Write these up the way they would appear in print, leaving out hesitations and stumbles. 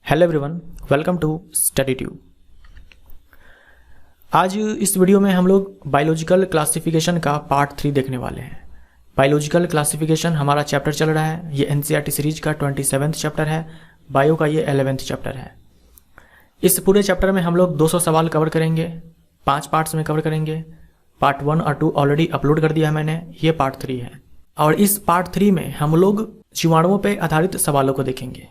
Hello everyone, welcome to study tube. आज इस video में हम लोग बायोलॉजिकल क्लासिफिकेशन का पार्ट 3 देखने वाले हैं। बायोलॉजिकल क्लासिफिकेशन हमारा चैप्टर चल रहा है। ये एनसीईआरटी सीरीज का 27वां चैप्टर है। बायो का ये 11वां चैप्टर है। इस पूरे चैप्टर में हम लोग 200 सवाल कवर करेंगे, 5 पार्ट्स में कवर करेंगे। पार्ट 1 और 2 ऑलरेडी अपलोड कर दिया है मैंने, ये पार्ट 3 है। और इस पार्ट 3 में हम लोग जीवाणुओं पर आधारित सवालों को देखेंगे।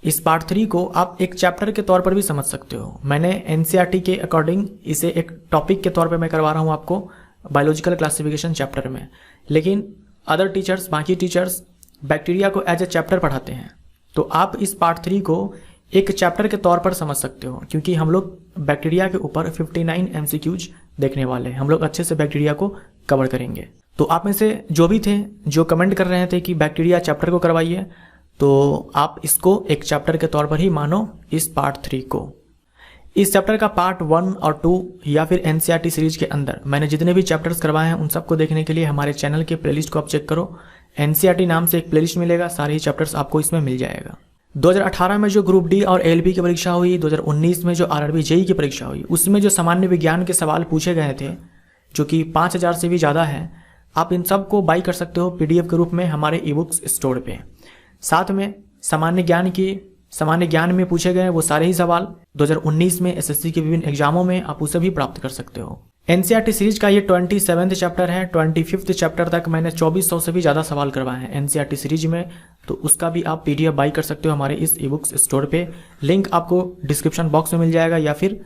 इस पार्ट 3 को आप एक चैप्टर के तौर पर भी समझ सकते हो। मैंने एनसीईआरटी के अकॉर्डिंग इसे एक टॉपिक के तौर पर मैं करवा रहा हूँ आपको बायोलॉजिकल क्लासिफिकेशन चैप्टर में, लेकिन अदर टीचर्स, बाकी टीचर्स बैक्टीरिया को एज ए चैप्टर पढ़ाते हैं। तो आप इस पार्ट 3 को एक चैप्टर के तौर पर समझ सकते हो, क्योंकि हम लोग बैक्टीरिया के ऊपर 59 MCQs देखने वाले हैं। हम लोग अच्छे से बैक्टीरिया को कवर करेंगे। तो आप में से जो भी थे जो कमेंट कर रहे थे कि बैक्टीरिया चैप्टर को करवाइए, तो आप इसको एक चैप्टर के तौर पर ही मानो इस पार्ट 3 को। इस चैप्टर का पार्ट 1 और 2 या फिर एनसीईआरटी सीरीज के अंदर मैंने जितने भी चैप्टर्स करवाए हैं उन सबको देखने के लिए हमारे चैनल के प्लेलिस्ट को आप चेक करो। एनसीईआरटी नाम से एक प्लेलिस्ट मिलेगा, सारे ही चैप्टर्स आपको इसमें मिल जाएगा। 2018 में जो ग्रुप डी और एलबी की परीक्षा हुई, 2019 में जो आरआरबी जेई की परीक्षा हुई, उसमें जो सामान्य विज्ञान के सवाल पूछे गए थे जो कि 5000 से भी ज़्यादा है, आप इन सब को बाई कर सकते हो पीडीएफ के रूप में हमारे ई बुक्स स्टोर पे। साथ में सामान्य ज्ञान में पूछे गए वो सारे ही सवाल 2019 में एसएससी के विभिन्न एग्जामों में आप उसे भी प्राप्त कर सकते हो। एनसीईआरटी सीरीज का ये 27वां चैप्टर है। 25वां चैप्टर तक मैंने 2400 से भी ज़्यादा सवाल करवाए हैं एनसीईआरटी सीरीज में, तो उसका भी आप पीडीएफ बाई कर सकते हो हमारे इस ई बुक्स स्टोर पे। लिंक आपको डिस्क्रिप्शन बॉक्स में मिल जाएगा या फिर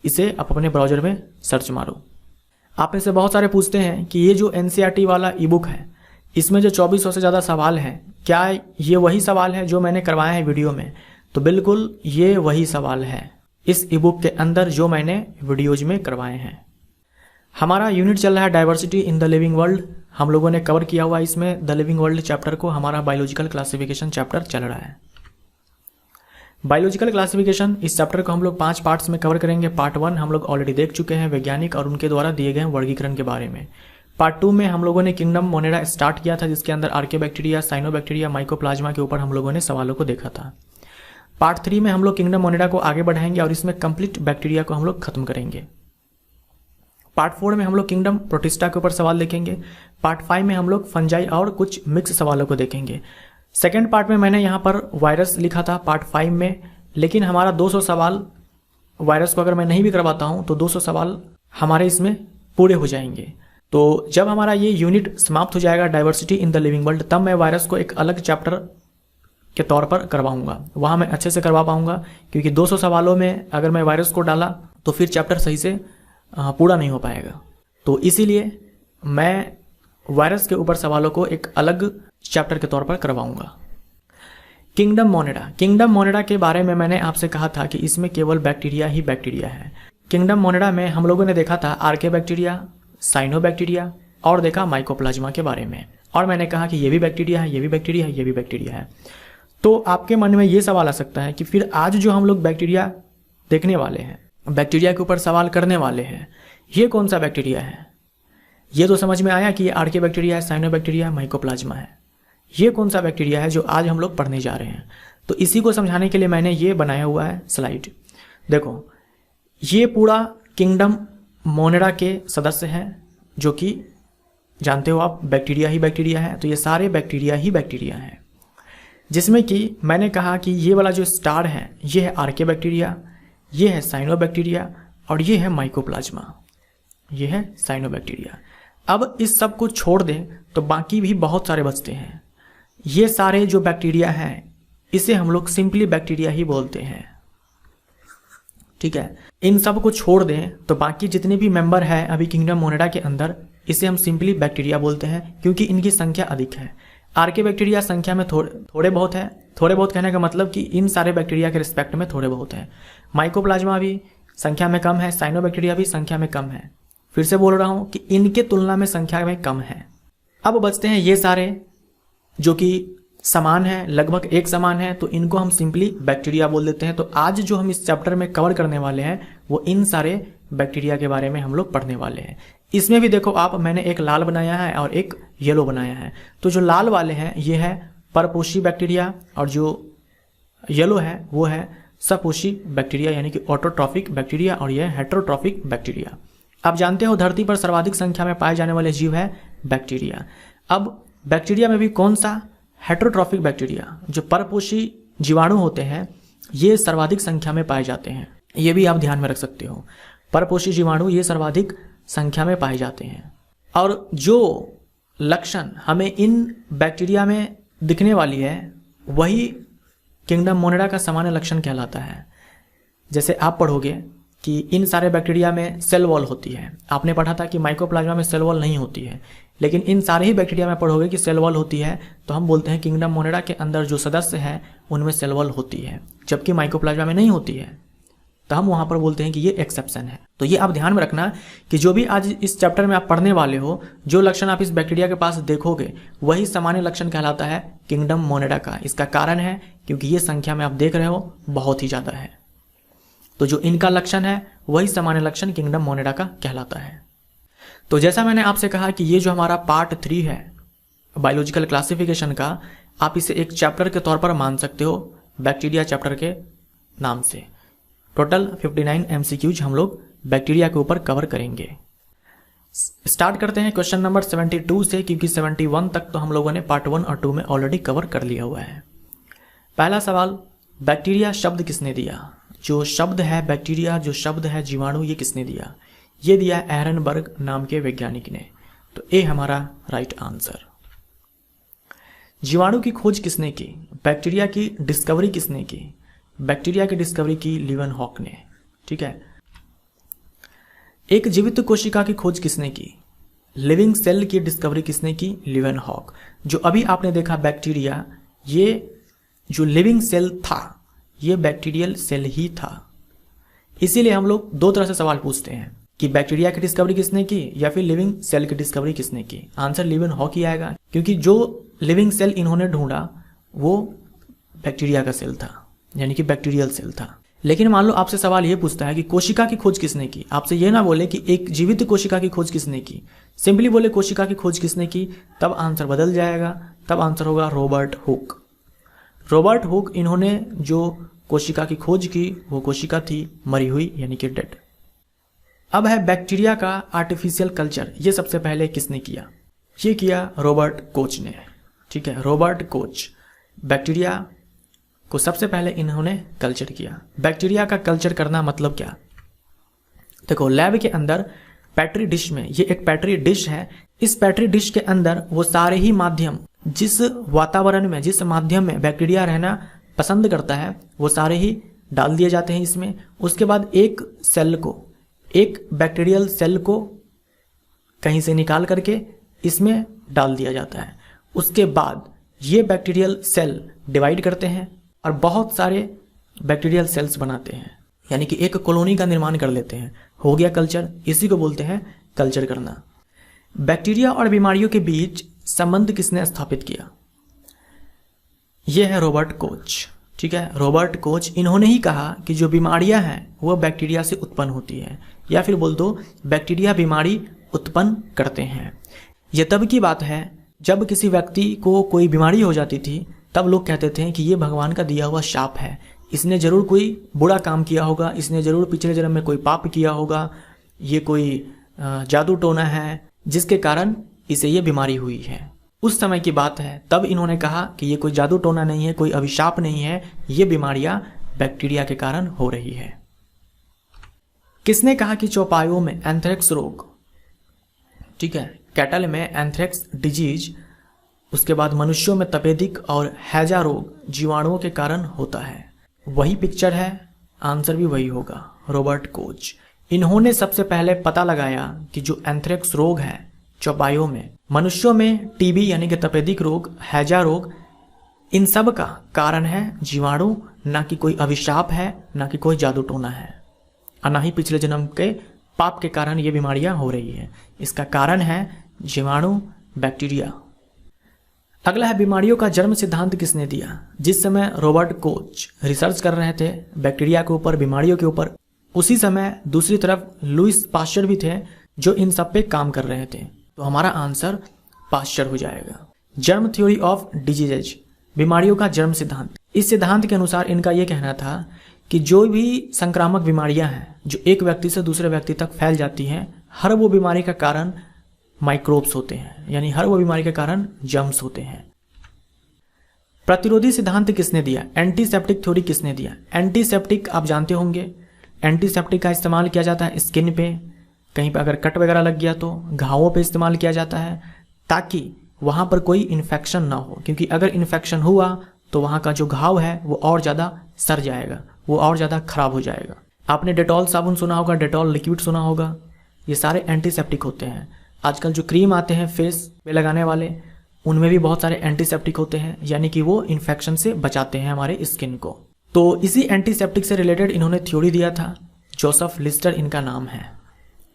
इसे आप अपने ब्राउजर में सर्च मारो। आप में से बहुत सारे पूछते हैं कि ये जो एनसीईआरटी वाला ई बुक है, इसमें जो 2400 से ज़्यादा सवाल हैं, क्या ये वही सवाल है जो मैंने करवाए हैं वीडियो में? तो बिल्कुल ये वही सवाल है इस ई बुक के अंदर जो मैंने वीडियोज में करवाए हैं। हमारा यूनिट चल रहा है diversity in the living world. हम लोगों ने कवर किया हुआ इसमें द लिविंग वर्ल्ड चैप्टर को। हमारा बायोलॉजिकल क्लासिफिकेशन चैप्टर चल रहा है। बायोलॉजिकल क्लासिफिकेशन इस चैप्टर को हम लोग 5 पार्ट्स में कवर करेंगे। पार्ट 1 हम लोग ऑलरेडी देख चुके हैं, वैज्ञानिक और उनके द्वारा दिए गए वर्गीकरण के बारे में। पार्ट 2 में हम लोगों ने किंगडम मोनेडा स्टार्ट किया था, जिसके अंदर आर्कियोबैक्टीरिया, साइनोबैक्टीरिया, माइकोप्लाज्मा के ऊपर हम लोगों ने सवालों को देखा था। पार्ट 3 में हम लोग किंगडम मोनेडा को आगे बढ़ाएंगे और इसमें कंप्लीट बैक्टीरिया को हम लोग खत्म करेंगे। पार्ट 4 में हम लोग किंगडम प्रोटिस्टा के ऊपर सवाल देखेंगे। पार्ट 5 में हम लोग फंजाई और कुछ मिक्स सवालों को देखेंगे। सेकेंड पार्ट में मैंने यहाँ पर वायरस लिखा था पार्ट 5 में, लेकिन हमारा 200 सवाल वायरस को अगर मैं नहीं भी करवाता हूँ तो 200 सवाल हमारे इसमें पूरे हो जाएंगे। तो जब हमारा ये यूनिट समाप्त हो जाएगा diversity in the living world, तब मैं वायरस को एक अलग चैप्टर के तौर पर करवाऊंगा। वहाँ मैं अच्छे से करवा पाऊंगा, क्योंकि 200 सवालों में अगर मैं वायरस को डाला तो फिर चैप्टर सही से पूरा नहीं हो पाएगा। तो इसीलिए मैं वायरस के ऊपर सवालों को एक अलग चैप्टर के तौर पर करवाऊंगा। किंगडम मोनेडा के बारे में मैंने आपसे कहा था कि इसमें केवल बैक्टीरिया ही बैक्टीरिया है। किंगडम मोनेडा में हम लोगों ने देखा था आर्कियोबैक्टीरिया, साइनोबैक्टीरिया और देखा माइकोप्लाज्मा के बारे में, और मैंने कहा कि ये भी बैक्टीरिया है, ये भी बैक्टीरिया है, ये भी बैक्टीरिया है। तो आपके मन में ये सवाल आ सकता है कि फिर आज जो हम लोग बैक्टीरिया देखने वाले हैं, बैक्टीरिया के ऊपर सवाल करने वाले हैं, ये कौन सा बैक्टीरिया है? ये तो समझ में आया कि ये आर्कियोबैक्टीरिया है, साइनोबैक्टीरिया, माइकोप्लाज्मा है। ये कौन सा बैक्टीरिया है जो आज हम लोग पढ़ने जा रहे हैं? तो इसी को समझाने के लिए मैंने ये बनाया हुआ है स्लाइड। देखो, ये पूरा किंगडम मोनेडा के सदस्य हैं, जो कि जानते हो आप बैक्टीरिया ही बैक्टीरिया है। तो ये सारे बैक्टीरिया ही बैक्टीरिया हैं, जिसमें कि मैंने कहा कि ये वाला जो स्टार है ये है आर्कियोबैक्टीरिया, ये है साइनोबैक्टीरिया और ये है माइकोप्लाज्मा, ये है साइनोबैक्टीरिया। अब इस सब को छोड़ दें तो बाकी भी बहुत सारे बचते हैं। ये सारे जो बैक्टीरिया हैं इसे हम लोग सिंपली बैक्टीरिया ही बोलते हैं, ठीक है। इन सब को छोड़ दें तो बाकी जितने भी मेंबर हैं अभी किंगडम मोनेडा के अंदर, इसे हम सिंपली बैक्टीरिया बोलते हैं, क्योंकि इनकी संख्या अधिक है। आर्कियोबैक्टीरिया संख्या में थोड़े बहुत है। थोड़े बहुत कहने का मतलब कि इन सारे बैक्टीरिया के रिस्पेक्ट में थोड़े बहुत है। माइकोप्लाज्मा भी संख्या में कम है, साइनोबैक्टीरिया भी संख्या में कम है। फिर से बोल रहा हूँ कि इनके तुलना में संख्या में कम है। अब बचते हैं ये सारे जो कि समान है, लगभग एक समान है, तो इनको हम सिंपली बैक्टीरिया बोल देते हैं। तो आज जो हम इस चैप्टर में कवर करने वाले हैं वो इन सारे बैक्टीरिया के बारे में हम लोग पढ़ने वाले हैं। इसमें भी देखो आप, मैंने एक लाल बनाया है और एक येलो बनाया है। तो जो लाल वाले हैं ये है परपोषी बैक्टीरिया, और जो येलो है वो है सपोषी बैक्टीरिया यानी कि ऑटोट्रॉफिक बैक्टीरिया, और यह हेटेरोट्रॉफिक बैक्टीरिया। आप जानते हो धरती पर सर्वाधिक संख्या में पाए जाने वाले जीव है बैक्टीरिया। अब बैक्टीरिया में भी कौन सा? Heterotrophic bacteria. जो परपोषी जीवाणु होते हैं ये सर्वाधिक संख्या में पाए जाते हैं, ये भी आप ध्यान में रख सकते हो। परपोषी जीवाणु ये सर्वाधिक संख्या में पाए जाते हैं। और जो लक्षण हमें इन बैक्टीरिया में दिखने वाली है वही किंगडम मोनेरा का सामान्य लक्षण कहलाता है। जैसे आप पढ़ोगे कि इन सारे बैक्टीरिया में सेल वॉल होती है। आपने पढ़ा था कि माइकोप्लाज्मा में सेल वॉल नहीं होती है, लेकिन इन सारे ही बैक्टीरिया में पढ़ोगे कि सेल वॉल होती है, तो हम बोलते हैं किंगडम मोनेरा के अंदर जो सदस्य हैं उनमें सेल वॉल होती है, जबकि माइकोप्लाज्मा में नहीं होती है, तो हम वहाँ पर बोलते हैं कि ये एक्सेप्शन है। तो ये आप ध्यान में रखना कि जो भी आज इस चैप्टर में आप पढ़ने वाले हो, जो लक्षण आप इस बैक्टीरिया के पास देखोगे वही सामान्य लक्षण कहलाता है किंगडम मोनेरा का। इसका कारण है क्योंकि ये संख्या में आप देख रहे हो बहुत ही ज़्यादा है, तो जो इनका लक्षण है वही सामान्य लक्षण किंगडम मोनेरा का कहलाता है। तो जैसा मैंने आपसे कहा कि ये जो हमारा पार्ट 3 है बायोलॉजिकल क्लासिफिकेशन का, आप इसे एक चैप्टर के तौर पर मान सकते हो बैक्टीरिया चैप्टर के नाम से। टोटल 59 MCQs हम लोग बैक्टीरिया के ऊपर कवर करेंगे। स्टार्ट करते हैं क्वेश्चन नंबर 72 से, क्योंकि 71 तक तो हम लोगों ने पार्ट 1 और 2 में ऑलरेडी कवर कर लिया हुआ है। पहला सवाल, बैक्टीरिया शब्द किसने दिया? जो शब्द है बैक्टीरिया, जो शब्द है जीवाणु, ये किसने दिया? ये दिया एहरनबर्ग नाम के वैज्ञानिक ने। तो ए हमारा राइट आंसर। जीवाणु की खोज किसने की? बैक्टीरिया की डिस्कवरी किसने की? बैक्टीरिया की डिस्कवरी की लीवेनहॉक ने। ठीक है। एक जीवित कोशिका की खोज किसने की? लिविंग सेल की डिस्कवरी किसने की? लीवेनहॉक। जो अभी आपने देखा बैक्टीरिया, ये जो लिविंग सेल था ये बैक्टीरियल सेल ही था। इसीलिए हम लोग दो तरह से सवाल पूछते हैं कि बैक्टीरिया की डिस्कवरी किसने की या फिर लिविंग सेल की डिस्कवरी किसने की। आंसर लीवेनहॉक ही आएगा, क्योंकि जो लिविंग सेल इन्होंने ढूंढा वो बैक्टीरिया का सेल था, यानी कि बैक्टीरियल सेल था। लेकिन मान लो आपसे सवाल ये पूछता है कि कोशिका की खोज किसने की। आपसे ये ना बोले कि एक जीवित कोशिका की खोज किसने की, सिंपली बोले कोशिका की खोज किसने की, तब आंसर बदल जाएगा। तब आंसर होगा रॉबर्ट हुक। रॉबर्ट हुक, इन्होंने जो कोशिका की खोज की वो कोशिका थी मरी हुई, यानी कि डेड। अब है बैक्टीरिया का आर्टिफिशियल कल्चर। ये सबसे पहले किसने किया? ये किया रॉबर्ट कोच ने। ठीक है, रॉबर्ट कोच बैक्टीरिया को सबसे पहले इन्होंने कल्चर किया। बैक्टीरिया का कल्चर करना मतलब क्या? देखो, लैब के अंदर पैट्री डिश में, ये एक पैट्री डिश है, इस पैट्री डिश के अंदर वो सारे ही माध्यम, जिस वातावरण में, जिस माध्यम में बैक्टीरिया रहना पसंद करता है वो सारे ही डाल दिए जाते हैं इसमें। उसके बाद एक सेल को, एक बैक्टीरियल सेल को कहीं से निकाल करके इसमें डाल दिया जाता है। उसके बाद ये बैक्टीरियल सेल डिवाइड करते हैं और बहुत सारे बैक्टीरियल सेल्स बनाते हैं, यानी कि एक कॉलोनी का निर्माण कर लेते हैं। हो गया कल्चर, इसी को बोलते हैं कल्चर करना। बैक्टीरिया और बीमारियों के बीच संबंध किसने स्थापित किया? यह है रॉबर्ट कोच। ठीक है, रॉबर्ट कोच, इन्होंने ही कहा कि जो बीमारियां हैं वो बैक्टीरिया से उत्पन्न होती है, या फिर बोल दो बैक्टीरिया बीमारी उत्पन्न करते हैं। यह तब की बात है जब किसी व्यक्ति को कोई बीमारी हो जाती थी, तब लोग कहते थे कि ये भगवान का दिया हुआ शाप है, इसने जरूर कोई बुरा काम किया होगा, इसने जरूर पिछले जन्म में कोई पाप किया होगा, ये कोई जादू टोना है जिसके कारण इसे ये बीमारी हुई है। उस समय की बात है, तब इन्होंने कहा कि ये कोई जादू टोना नहीं है, कोई अभिशाप नहीं है, ये बीमारियां बैक्टीरिया के कारण हो रही है। किसने कहा कि चौपायों में एंथ्रेक्स रोग, ठीक है, कैटल में एंथ्रेक्स डिजीज, उसके बाद मनुष्यों में तपेदिक और हैजा रोग जीवाणुओं के कारण होता है? वही पिक्चर है, आंसर भी वही होगा, रॉबर्ट कोच। इन्होंने सबसे पहले पता लगाया कि जो एंथ्रेक्स रोग है चौपायों में, मनुष्यों में टीबी यानी कि तपेदिक रोग, हैजा रोग, इन सब का कारण है जीवाणु, ना कि कोई अभिशाप है, ना कि कोई जादू टोना है, और ना ही पिछले जन्म के पाप के कारण ये बीमारियां हो रही है। इसका कारण है जीवाणु, बैक्टीरिया। अगला है बीमारियों का जन्म सिद्धांत किसने दिया? जिस समय रॉबर्ट कोच रिसर्च कर रहे थे बैक्टीरिया के ऊपर, बीमारियों के ऊपर, उसी समय दूसरी तरफ लुईस पाश्चर भी थे जो इन सब पे काम कर रहे थे। तो हमारा आंसर पाश्चर हो जाएगा। जर्म थ्योरी ऑफ डिजीजेज, बीमारियों का जन्म सिद्धांत, इस सिद्धांत के अनुसार इनका ये कहना था कि जो भी संक्रामक बीमारियां हैं जो एक व्यक्ति से दूसरे व्यक्ति तक फैल जाती हैं, हर वो बीमारी का कारण माइक्रोब्स होते हैं, यानी हर वो बीमारी के कारण जर्म्स होते हैं। प्रतिरोधी सिद्धांत किसने दिया? एंटीसेप्टिक थ्योरी किसने दिया? एंटीसेप्टिक आप जानते होंगे, एंटीसेप्टिक का इस्तेमाल किया जाता है स्किन पे, कहीं पर अगर कट वगैरह लग गया तो घावों पे इस्तेमाल किया जाता है ताकि वहाँ पर कोई इन्फेक्शन ना हो, क्योंकि अगर इन्फेक्शन हुआ तो वहाँ का जो घाव है वो और ज़्यादा सड़ जाएगा, वो और ज़्यादा खराब हो जाएगा। आपने डेटॉल साबुन सुना होगा, डेटॉल लिक्विड सुना होगा, ये सारे एंटीसेप्टिक होते हैं। आजकल जो क्रीम आते हैं फेस पे लगाने वाले, उनमें भी बहुत सारे एंटीसेप्टिक होते हैं, यानी कि वो इन्फेक्शन से बचाते हैं हमारे स्किन को। तो इसी एंटीसेप्टिक से रिलेटेड इन्होंने थ्योरी दिया था, जोसेफ लिस्टर इनका नाम है,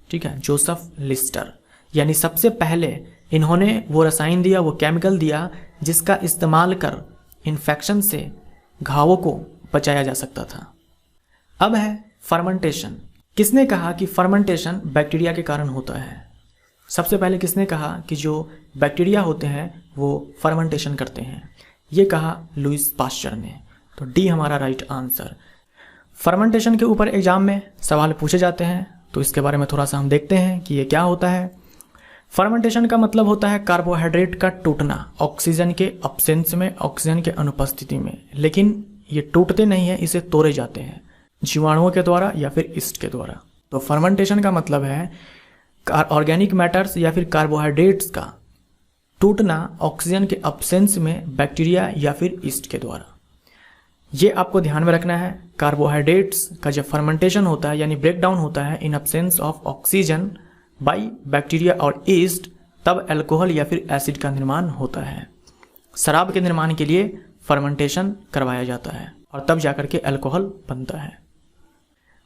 ठीक है, जोसेफ लिस्टर। यानी सबसे पहले इन्होंने वो रसायन दिया, वो केमिकल दिया जिसका इस्तेमाल कर इन्फेक्शन से घावों को बचाया जा सकता था। अब है फर्मेंटेशन। किसने कहा कि फर्मेंटेशन बैक्टीरिया के कारण होता है? सबसे पहले किसने कहा कि जो बैक्टीरिया होते हैं वो फर्मेंटेशन करते हैं? ये कहा लुईस पास्चर ने। तो डी हमारा राइट आंसर। फर्मेंटेशन के ऊपर एग्जाम में सवाल पूछे जाते हैं, तो इसके बारे में थोड़ा सा हम देखते हैं कि ये क्या होता है। फर्मेंटेशन का मतलब होता है कार्बोहाइड्रेट का टूटना ऑक्सीजन के अब्सेंस में, ऑक्सीजन के अनुपस्थिति में। लेकिन ये टूटते नहीं है, इसे तोड़े जाते हैं जीवाणुओं के द्वारा या फिर ईस्ट के द्वारा। तो फर्मेंटेशन का मतलब है ऑर्गेनिक मैटर्स या फिर कार्बोहाइड्रेट्स का टूटना ऑक्सीजन के अब्सेंस में बैक्टीरिया या फिर ईस्ट के द्वारा। ये आपको ध्यान में रखना है। कार्बोहाइड्रेट्स का जब फर्मेंटेशन होता है यानी ब्रेक डाउन होता है इन absence of oxygen by bacteria और ईस्ट, तब अल्कोहल या फिर एसिड का निर्माण होता है। शराब के निर्माण के लिए फर्मेंटेशन करवाया जाता है और तब जाकर के अल्कोहल बनता है।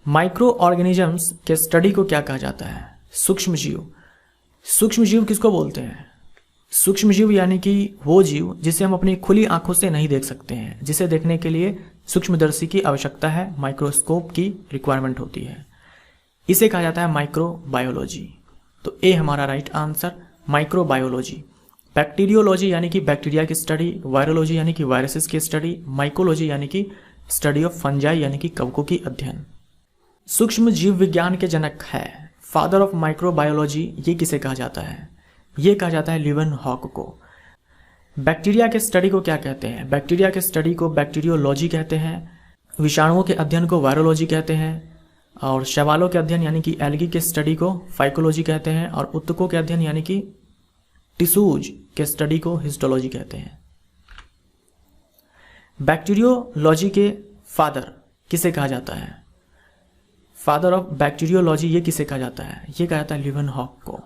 माइक्रो ऑर्गेनिजम्स के स्टडी को क्या कहा जाता है? सूक्ष्म जीव। सूक्ष्म जीव किसको बोलते हैं? सूक्ष्म जीव यानी कि वो जीव जिसे हम अपनी खुली आंखों से नहीं देख सकते हैं, जिसे देखने के लिए सूक्ष्मदर्शी की आवश्यकता है, माइक्रोस्कोप की रिक्वायरमेंट होती है। इसे कहा जाता है माइक्रोबायोलॉजी। तो ए हमारा राइट आंसर, माइक्रोबायोलॉजी। बैक्टीरियोलॉजी यानी कि बैक्टीरिया की स्टडी, वायरोलॉजी यानी कि वायरसेस की स्टडी, माइकोलॉजी यानी कि स्टडी ऑफ फंजाई यानी कि कवकों की अध्ययन। सूक्ष्म जीव विज्ञान के जनक है, फादर ऑफ माइक्रोबायोलॉजी, ये किसे कहा जाता है? ये कहा जाता है लीवेनहॉक को। बैक्टीरिया के स्टडी को क्या कहते हैं? बैक्टीरिया के स्टडी को बैक्टीरियोलॉजी कहते हैं। विषाणुओं के अध्ययन को वायरोलॉजी कहते हैं और शैवालों के अध्ययन यानी कि एल्गी के स्टडी को फाइकोलॉजी कहते हैं और उत्तकों के अध्ययन यानी कि टिश्यूज के स्टडी को हिस्टोलॉजी कहते हैं। बैक्टीरियोलॉजी के फादर किसे कहा जाता है? फादर ऑफ बैक्टीरियोलॉजी ये किसे कहा जाता है? ये कहा जाता है लीवेनहॉक को।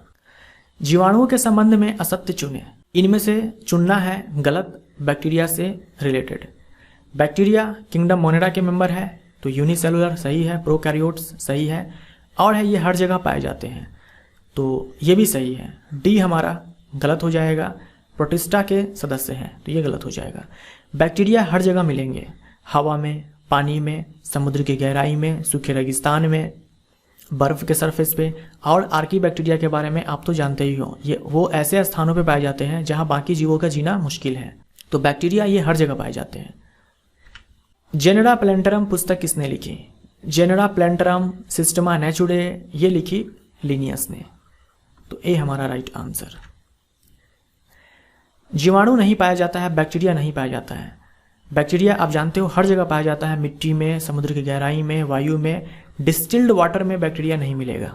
जीवाणुओं के संबंध में असत्य चुने। इनमें से चुनना है गलत बैक्टीरिया से रिलेटेड। बैक्टीरिया किंगडम मोनेरा के मेंबर है, तो यूनिसेलुलर सही है, प्रोकैरियोट्स सही है, और है ये हर जगह पाए जाते हैं, तो ये भी सही है। डी हमारा गलत हो जाएगा। प्रोटिस्टा के सदस्य हैं, तो ये गलत हो जाएगा। बैक्टीरिया हर जगह मिलेंगे, हवा में, पानी में, समुद्र की गहराई में, सूखे रेगिस्तान में, बर्फ के सरफेस पे। और आर्की बैक्टीरिया के बारे में आप तो जानते ही हो, ये वो ऐसे स्थानों पे पाए जाते हैं जहां बाकी जीवों का जीना मुश्किल है। तो बैक्टीरिया ये हर जगह पाए जाते हैं। जेनेरा प्लैंटरम पुस्तक किसने लिखी? जेनेरा प्लैंटरम सिस्टमा नेचुरे ये लिखी लिनियस ने। तो ए हमारा राइट आंसर। जीवाणु नहीं पाया जाता है, बैक्टीरिया नहीं पाया जाता है। बैक्टीरिया आप जानते हो हर जगह पाया जाता है, मिट्टी में, समुद्र की गहराई में, वायु में। डिस्टिल्ड वाटर में बैक्टीरिया नहीं मिलेगा।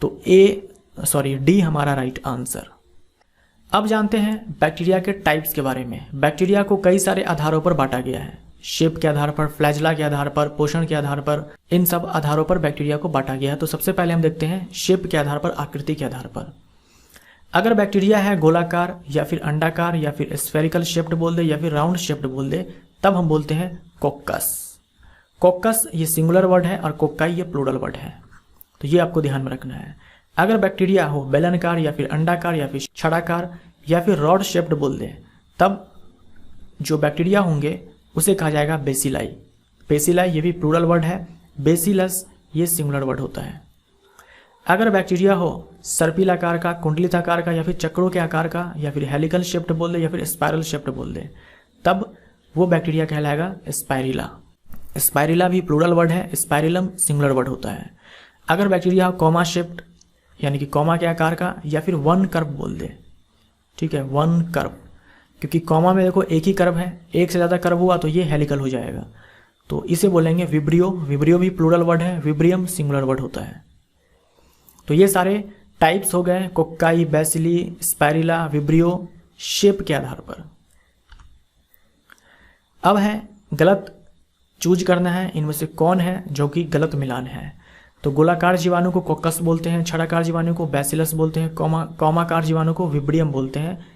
तो डी हमारा राइट आंसर। अब जानते हैं बैक्टीरिया के टाइप्स के बारे में। बैक्टीरिया को कई सारे आधारों पर बांटा गया है, शेप के आधार पर, फ्लैजला के आधार पर, पोषण के आधार पर, इन सब आधारों पर बैक्टीरिया को बांटा गया है। तो सबसे पहले हम देखते हैं शेप के आधार पर, आकृति के आधार पर। अगर बैक्टीरिया है गोलाकार या फिर अंडाकार या फिर स्फेरिकल शेप्ड बोल दे या फिर राउंड शेप्ड बोल दे, तब हम बोलते हैं कोक्कस। कोक्कस ये सिंगुलर वर्ड है और कोक्काई ये प्लूरल वर्ड है, तो ये आपको ध्यान में रखना है। अगर बैक्टीरिया हो बेलनकार या फिर अंडाकार या फिर छड़ाकार या फिर रॉड शेप्ड बोल दे, तब जो बैक्टीरिया होंगे उसे कहा जाएगा बेसिलाई। बेसिलाई ये भी प्लूरल वर्ड है, बेसिलस ये सिंगुलर वर्ड होता है। अगर बैक्टीरिया हो सर्पिलाकार का, कुंडलिताकार का या फिर चक्रों के आकार का या फिर हेलिकल शेप्ड बोल दे या फिर स्पाइरल शेप्ड बोल दे, तब वो बैक्टीरिया कहलाएगा स्पाइरिला। स्पाइरिला भी प्लूरल वर्ड है, स्पाइरिलम सिंगुलर वर्ड होता है। अगर बैक्टीरिया कॉमा शेप्ड यानी कि कॉमा के आकार का या फिर वन कर्व बोल दे, ठीक है, वन कर्व, क्योंकि कॉमा में देखो एक ही कर्व है, एक से ज़्यादा कर्व हुआ तो ये हेलिकल हो जाएगा, तो इसे बोलेंगे विब्रियो। विब्रियो भी प्लूरल वर्ड है, विब्रियम सिंगुलर वर्ड होता है। तो ये सारे टाइप्स हो गए, कोक्काई, बैसिली, स्पाइरिला, विब्रियो, शेप के आधार पर। अब है गलत चूज करना है, इनमें से कौन है जो कि गलत मिलान है। तो गोलाकार जीवाणु को कोक्कस बोलते हैं, छड़ाकार जीवाणु को बैसिलस बोलते हैं, कॉमाकार जीवाणु को विब्रियम बोलते हैं।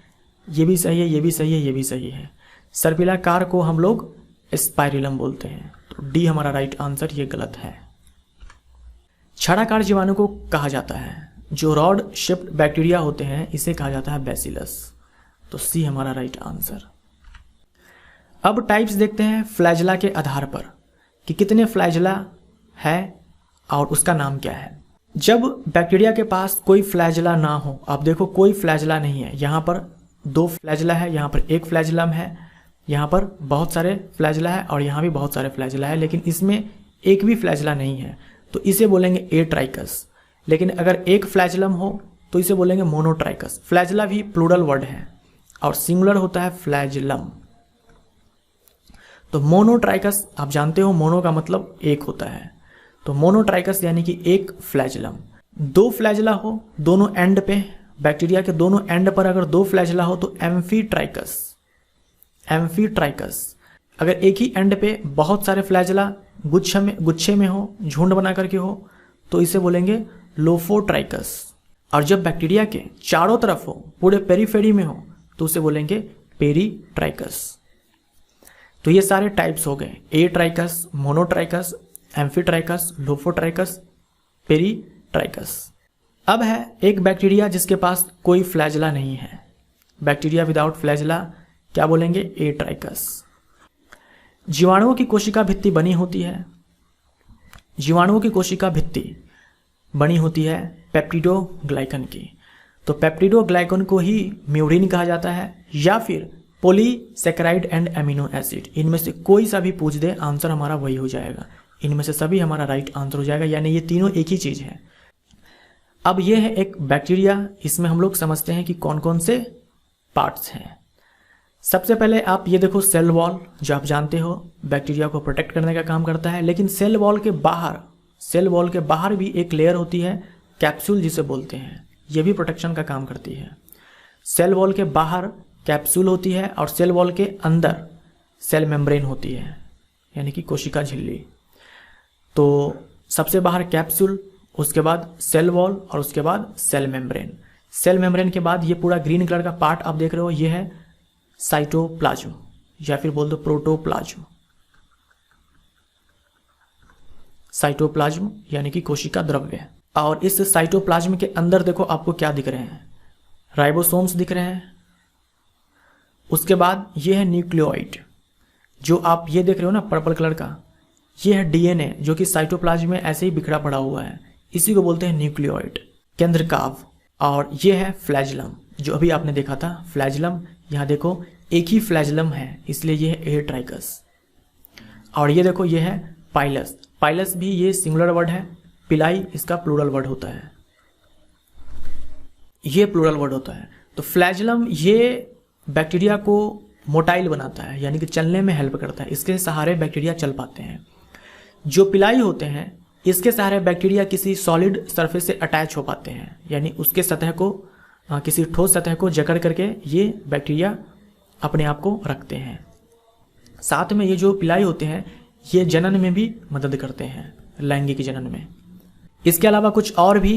ये भी सही है, ये भी सही है, ये भी सही है। सर्पिलाकार को हम लोग स्पाइरिलम बोलते हैं, तो डी हमारा राइट आंसर, ये गलत है। छड़ाकार जीवाणु को कहा जाता है, जो रॉड शेप्ड बैक्टीरिया होते हैं इसे कहा जाता है बैसिलस, तो सी हमारा राइट आंसर। अब टाइप्स देखते हैं फ्लैजला के आधार पर कि कितने फ्लैजला है और उसका नाम क्या है। जब बैक्टीरिया के पास कोई फ्लैजला ना हो, आप देखो कोई फ्लैजला नहीं है, यहाँ पर 2 फ्लैजला है, यहाँ पर 1 फ्लैजलम है, यहाँ पर बहुत सारे फ्लैजला है और यहाँ भी बहुत सारे फ्लैजला है, लेकिन इसमें एक भी फ्लैजला नहीं है, तो इसे बोलेंगे एट्राइकस। लेकिन अगर 1 फ्लैजलम हो तो इसे बोलेंगे मोनोट्राइकस। फ्लैजला भी प्लूरल वर्ड है और सिंगुलर होता है फ्लैजलम। तो मोनोट्राइकस आप जानते हो, मोनो का मतलब एक होता है, तो मोनोट्राइकस यानी कि 1 फ्लैजलम। 2 फ्लैजला हो दोनों एंड पे, बैक्टीरिया के दोनों एंड पर अगर 2 फ्लैजला हो तो एम्फीट्राइकस। एम्फीट्राइकस। अगर एक ही एंड पे बहुत सारे फ्लैजला गुच्छे में हो, झुंड बना करके हो, तो इसे बोलेंगे लोफोट्राइकस। और जब बैक्टीरिया के चारों तरफ हो, पूरे पेरीफेरी में हो, तो उसे बोलेंगे पेरीट्राइकस। तो ये सारे टाइप्स हो गए, atrichous, monotrichous, amphitrichous, lophotrichous, peritrichous. अब है एक बैक्टीरिया जिसके पास कोई फ्लैजला नहीं है, बैक्टीरिया विदाउट फ्लैजला, क्या बोलेंगे, एट्राइकस। जीवाणुओं की कोशिका भित्ति बनी होती है, जीवाणुओं की कोशिका भित्ति बनी होती है पेप्टिडोग्लाइकन की, तो पेप्टिडोग्लाइकन को ही म्यूरिन कहा जाता है या फिर पॉलीसैकेराइड एंड एमिनो एसिड। इनमें से कोई सा भी पूछ दे, आंसर हमारा वही हो जाएगा, इनमें से सभी हमारा राइट आंसर हो जाएगा, यानी ये तीनों एक ही चीज है। अब ये है एक बैक्टीरिया, इसमें हम लोग समझते हैं कि कौन कौन से पार्ट्स हैं। सबसे पहले आप ये देखो सेल वॉल, जो आप जानते हो बैक्टीरिया को प्रोटेक्ट करने का काम करता है, लेकिन सेल वॉल के बाहर भी एक लेयर होती है, कैप्सूल जिसे बोलते हैं, ये भी प्रोटेक्शन का काम करती है। सेल वॉल के बाहर कैप्सूल होती है और सेल वॉल के अंदर सेल मेम्ब्रेन होती है, यानी कि कोशिका झिल्ली। तो सबसे बाहर कैप्सूल, उसके बाद सेल वॉल और उसके बाद सेल मेम्ब्रेन। सेल मेम्ब्रेन के बाद ये पूरा ग्रीन कलर का पार्ट आप देख रहे हो, ये है साइटोप्लाज्म या फिर बोल दो प्रोटोप्लाज्म। साइटोप्लाज्म यानी कि कोशिका द्रव्य। और इस साइटोप्लाज्म के अंदर देखो आपको क्या दिख रहे हैं, राइबोसोम्स दिख रहे हैं। उसके बाद ये है न्यूक्लियोइड, जो आप ये देख रहे हो ना पर्पल कलर का, ये है डीएनए जो कि साइटोप्लाज्म में ऐसे ही बिखरा पड़ा हुआ है, इसी को बोलते हैं न्यूक्लियोइड, केंद्रकाव। और ये है फ्लैजलम, जो अभी आपने देखा था फ्लैजलम, यहाँ देखो एक ही फ्लैजलम है, इसलिए ये है एट्राइकस। और ये देखो ये है पाइलस, पाइलस भी ये सिंगुलर वर्ड है, पिलाई इसका प्लूरल वर्ड होता है, ये प्लूरल वर्ड होता है। तो फ्लैजलम ये बैक्टीरिया को मोटाइल बनाता है, यानी कि चलने में हेल्प करता है, इसके सहारे बैक्टीरिया चल पाते हैं। जो पिलाई होते हैं इसके सहारे बैक्टीरिया किसी सॉलिड सरफेस से अटैच हो पाते हैं, यानी उसके सतह को किसी ठोस सतह को जकड़ करके ये बैक्टीरिया अपने आप को रखते हैं। साथ में ये जो पिलाई होते हैं ये जनन में भी मदद करते हैं, लैंगिक जनन में। इसके अलावा कुछ और भी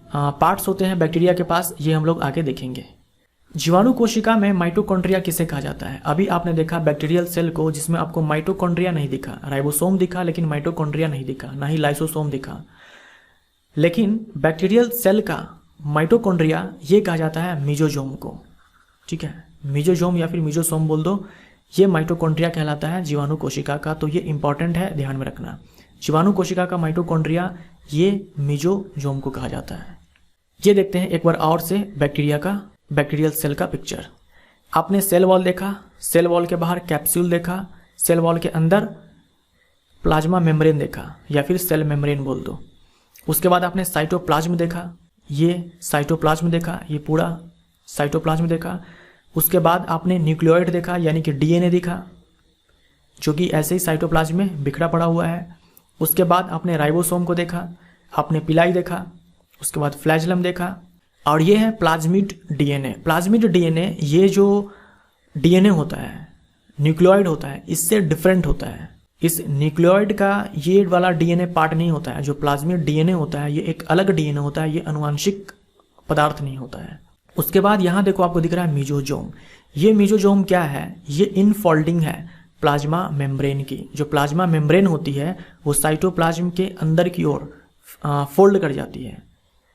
पार्ट्स होते हैं बैक्टीरिया के पास, ये हम लोग आगे देखेंगे। जीवाणु कोशिका में माइटोकॉन्ड्रिया किसे कहा जाता है? अभी आपने देखा बैक्टीरियल सेल को जिसमें आपको माइटोकॉन्ड्रिया नहीं दिखा, राइबोसोम दिखा लेकिन माइटोकॉन्ड्रिया नहीं दिखा, ना ही लाइसोसोम दिखा। लेकिन बैक्टीरियल सेल का माइटोकॉन्ड्रिया ये कहा जाता है मीजोजोम को, ठीक है, मीजोजोम या फिर मीजोसोम बोल दो, ये माइटोकॉन्ड्रिया कहलाता है जीवाणु कोशिका का। तो ये इंपॉर्टेंट है, ध्यान में रखना। जीवाणु कोशिका का माइटोकॉन्ड्रिया ये मीजोजोम को कहा जाता है। ये देखते हैं एक बार और से बैक्टीरिया का, बैक्टीरियल सेल का पिक्चर। आपने सेल वॉल देखा, सेल वॉल के बाहर कैप्सूल देखा, सेल वॉल के अंदर प्लाज्मा मेम्ब्रेन देखा या फिर सेल मेम्ब्रेन बोल दो। उसके बाद आपने साइटोप्लाज्म देखा, ये साइटोप्लाज्म देखा, ये पूरा साइटोप्लाज्म देखा। उसके बाद आपने न्यूक्लियोइड देखा यानी कि डीएनए देखा, जो कि ऐसे ही साइटोप्लाज्म में बिखरा पड़ा हुआ है। उसके बाद आपने राइबोसोम को देखा, आपने पिलाई देखा, उसके बाद फ्लैजलम देखा, और ये है प्लाज्मिड डीएनए। प्लाज्मिड डीएनए ये जो डीएनए होता है, न्यूक्लियोइड होता है, इससे डिफरेंट होता है। इस न्यूक्लियोइड का ये वाला डीएनए पार्ट नहीं होता है। जो प्लाज्मिड डीएनए होता है ये एक अलग डीएनए होता है, ये अनुवांशिक पदार्थ नहीं होता है। उसके बाद यहाँ देखो आपको दिख रहा है मीजोजोम। ये मीजोजोम क्या है? ये इनफोल्डिंग है प्लाज्मा मेम्ब्रेन की। जो प्लाज्मा मेम्ब्रेन होती है वो साइटोप्लाज्म के अंदर की ओर फोल्ड कर जाती है।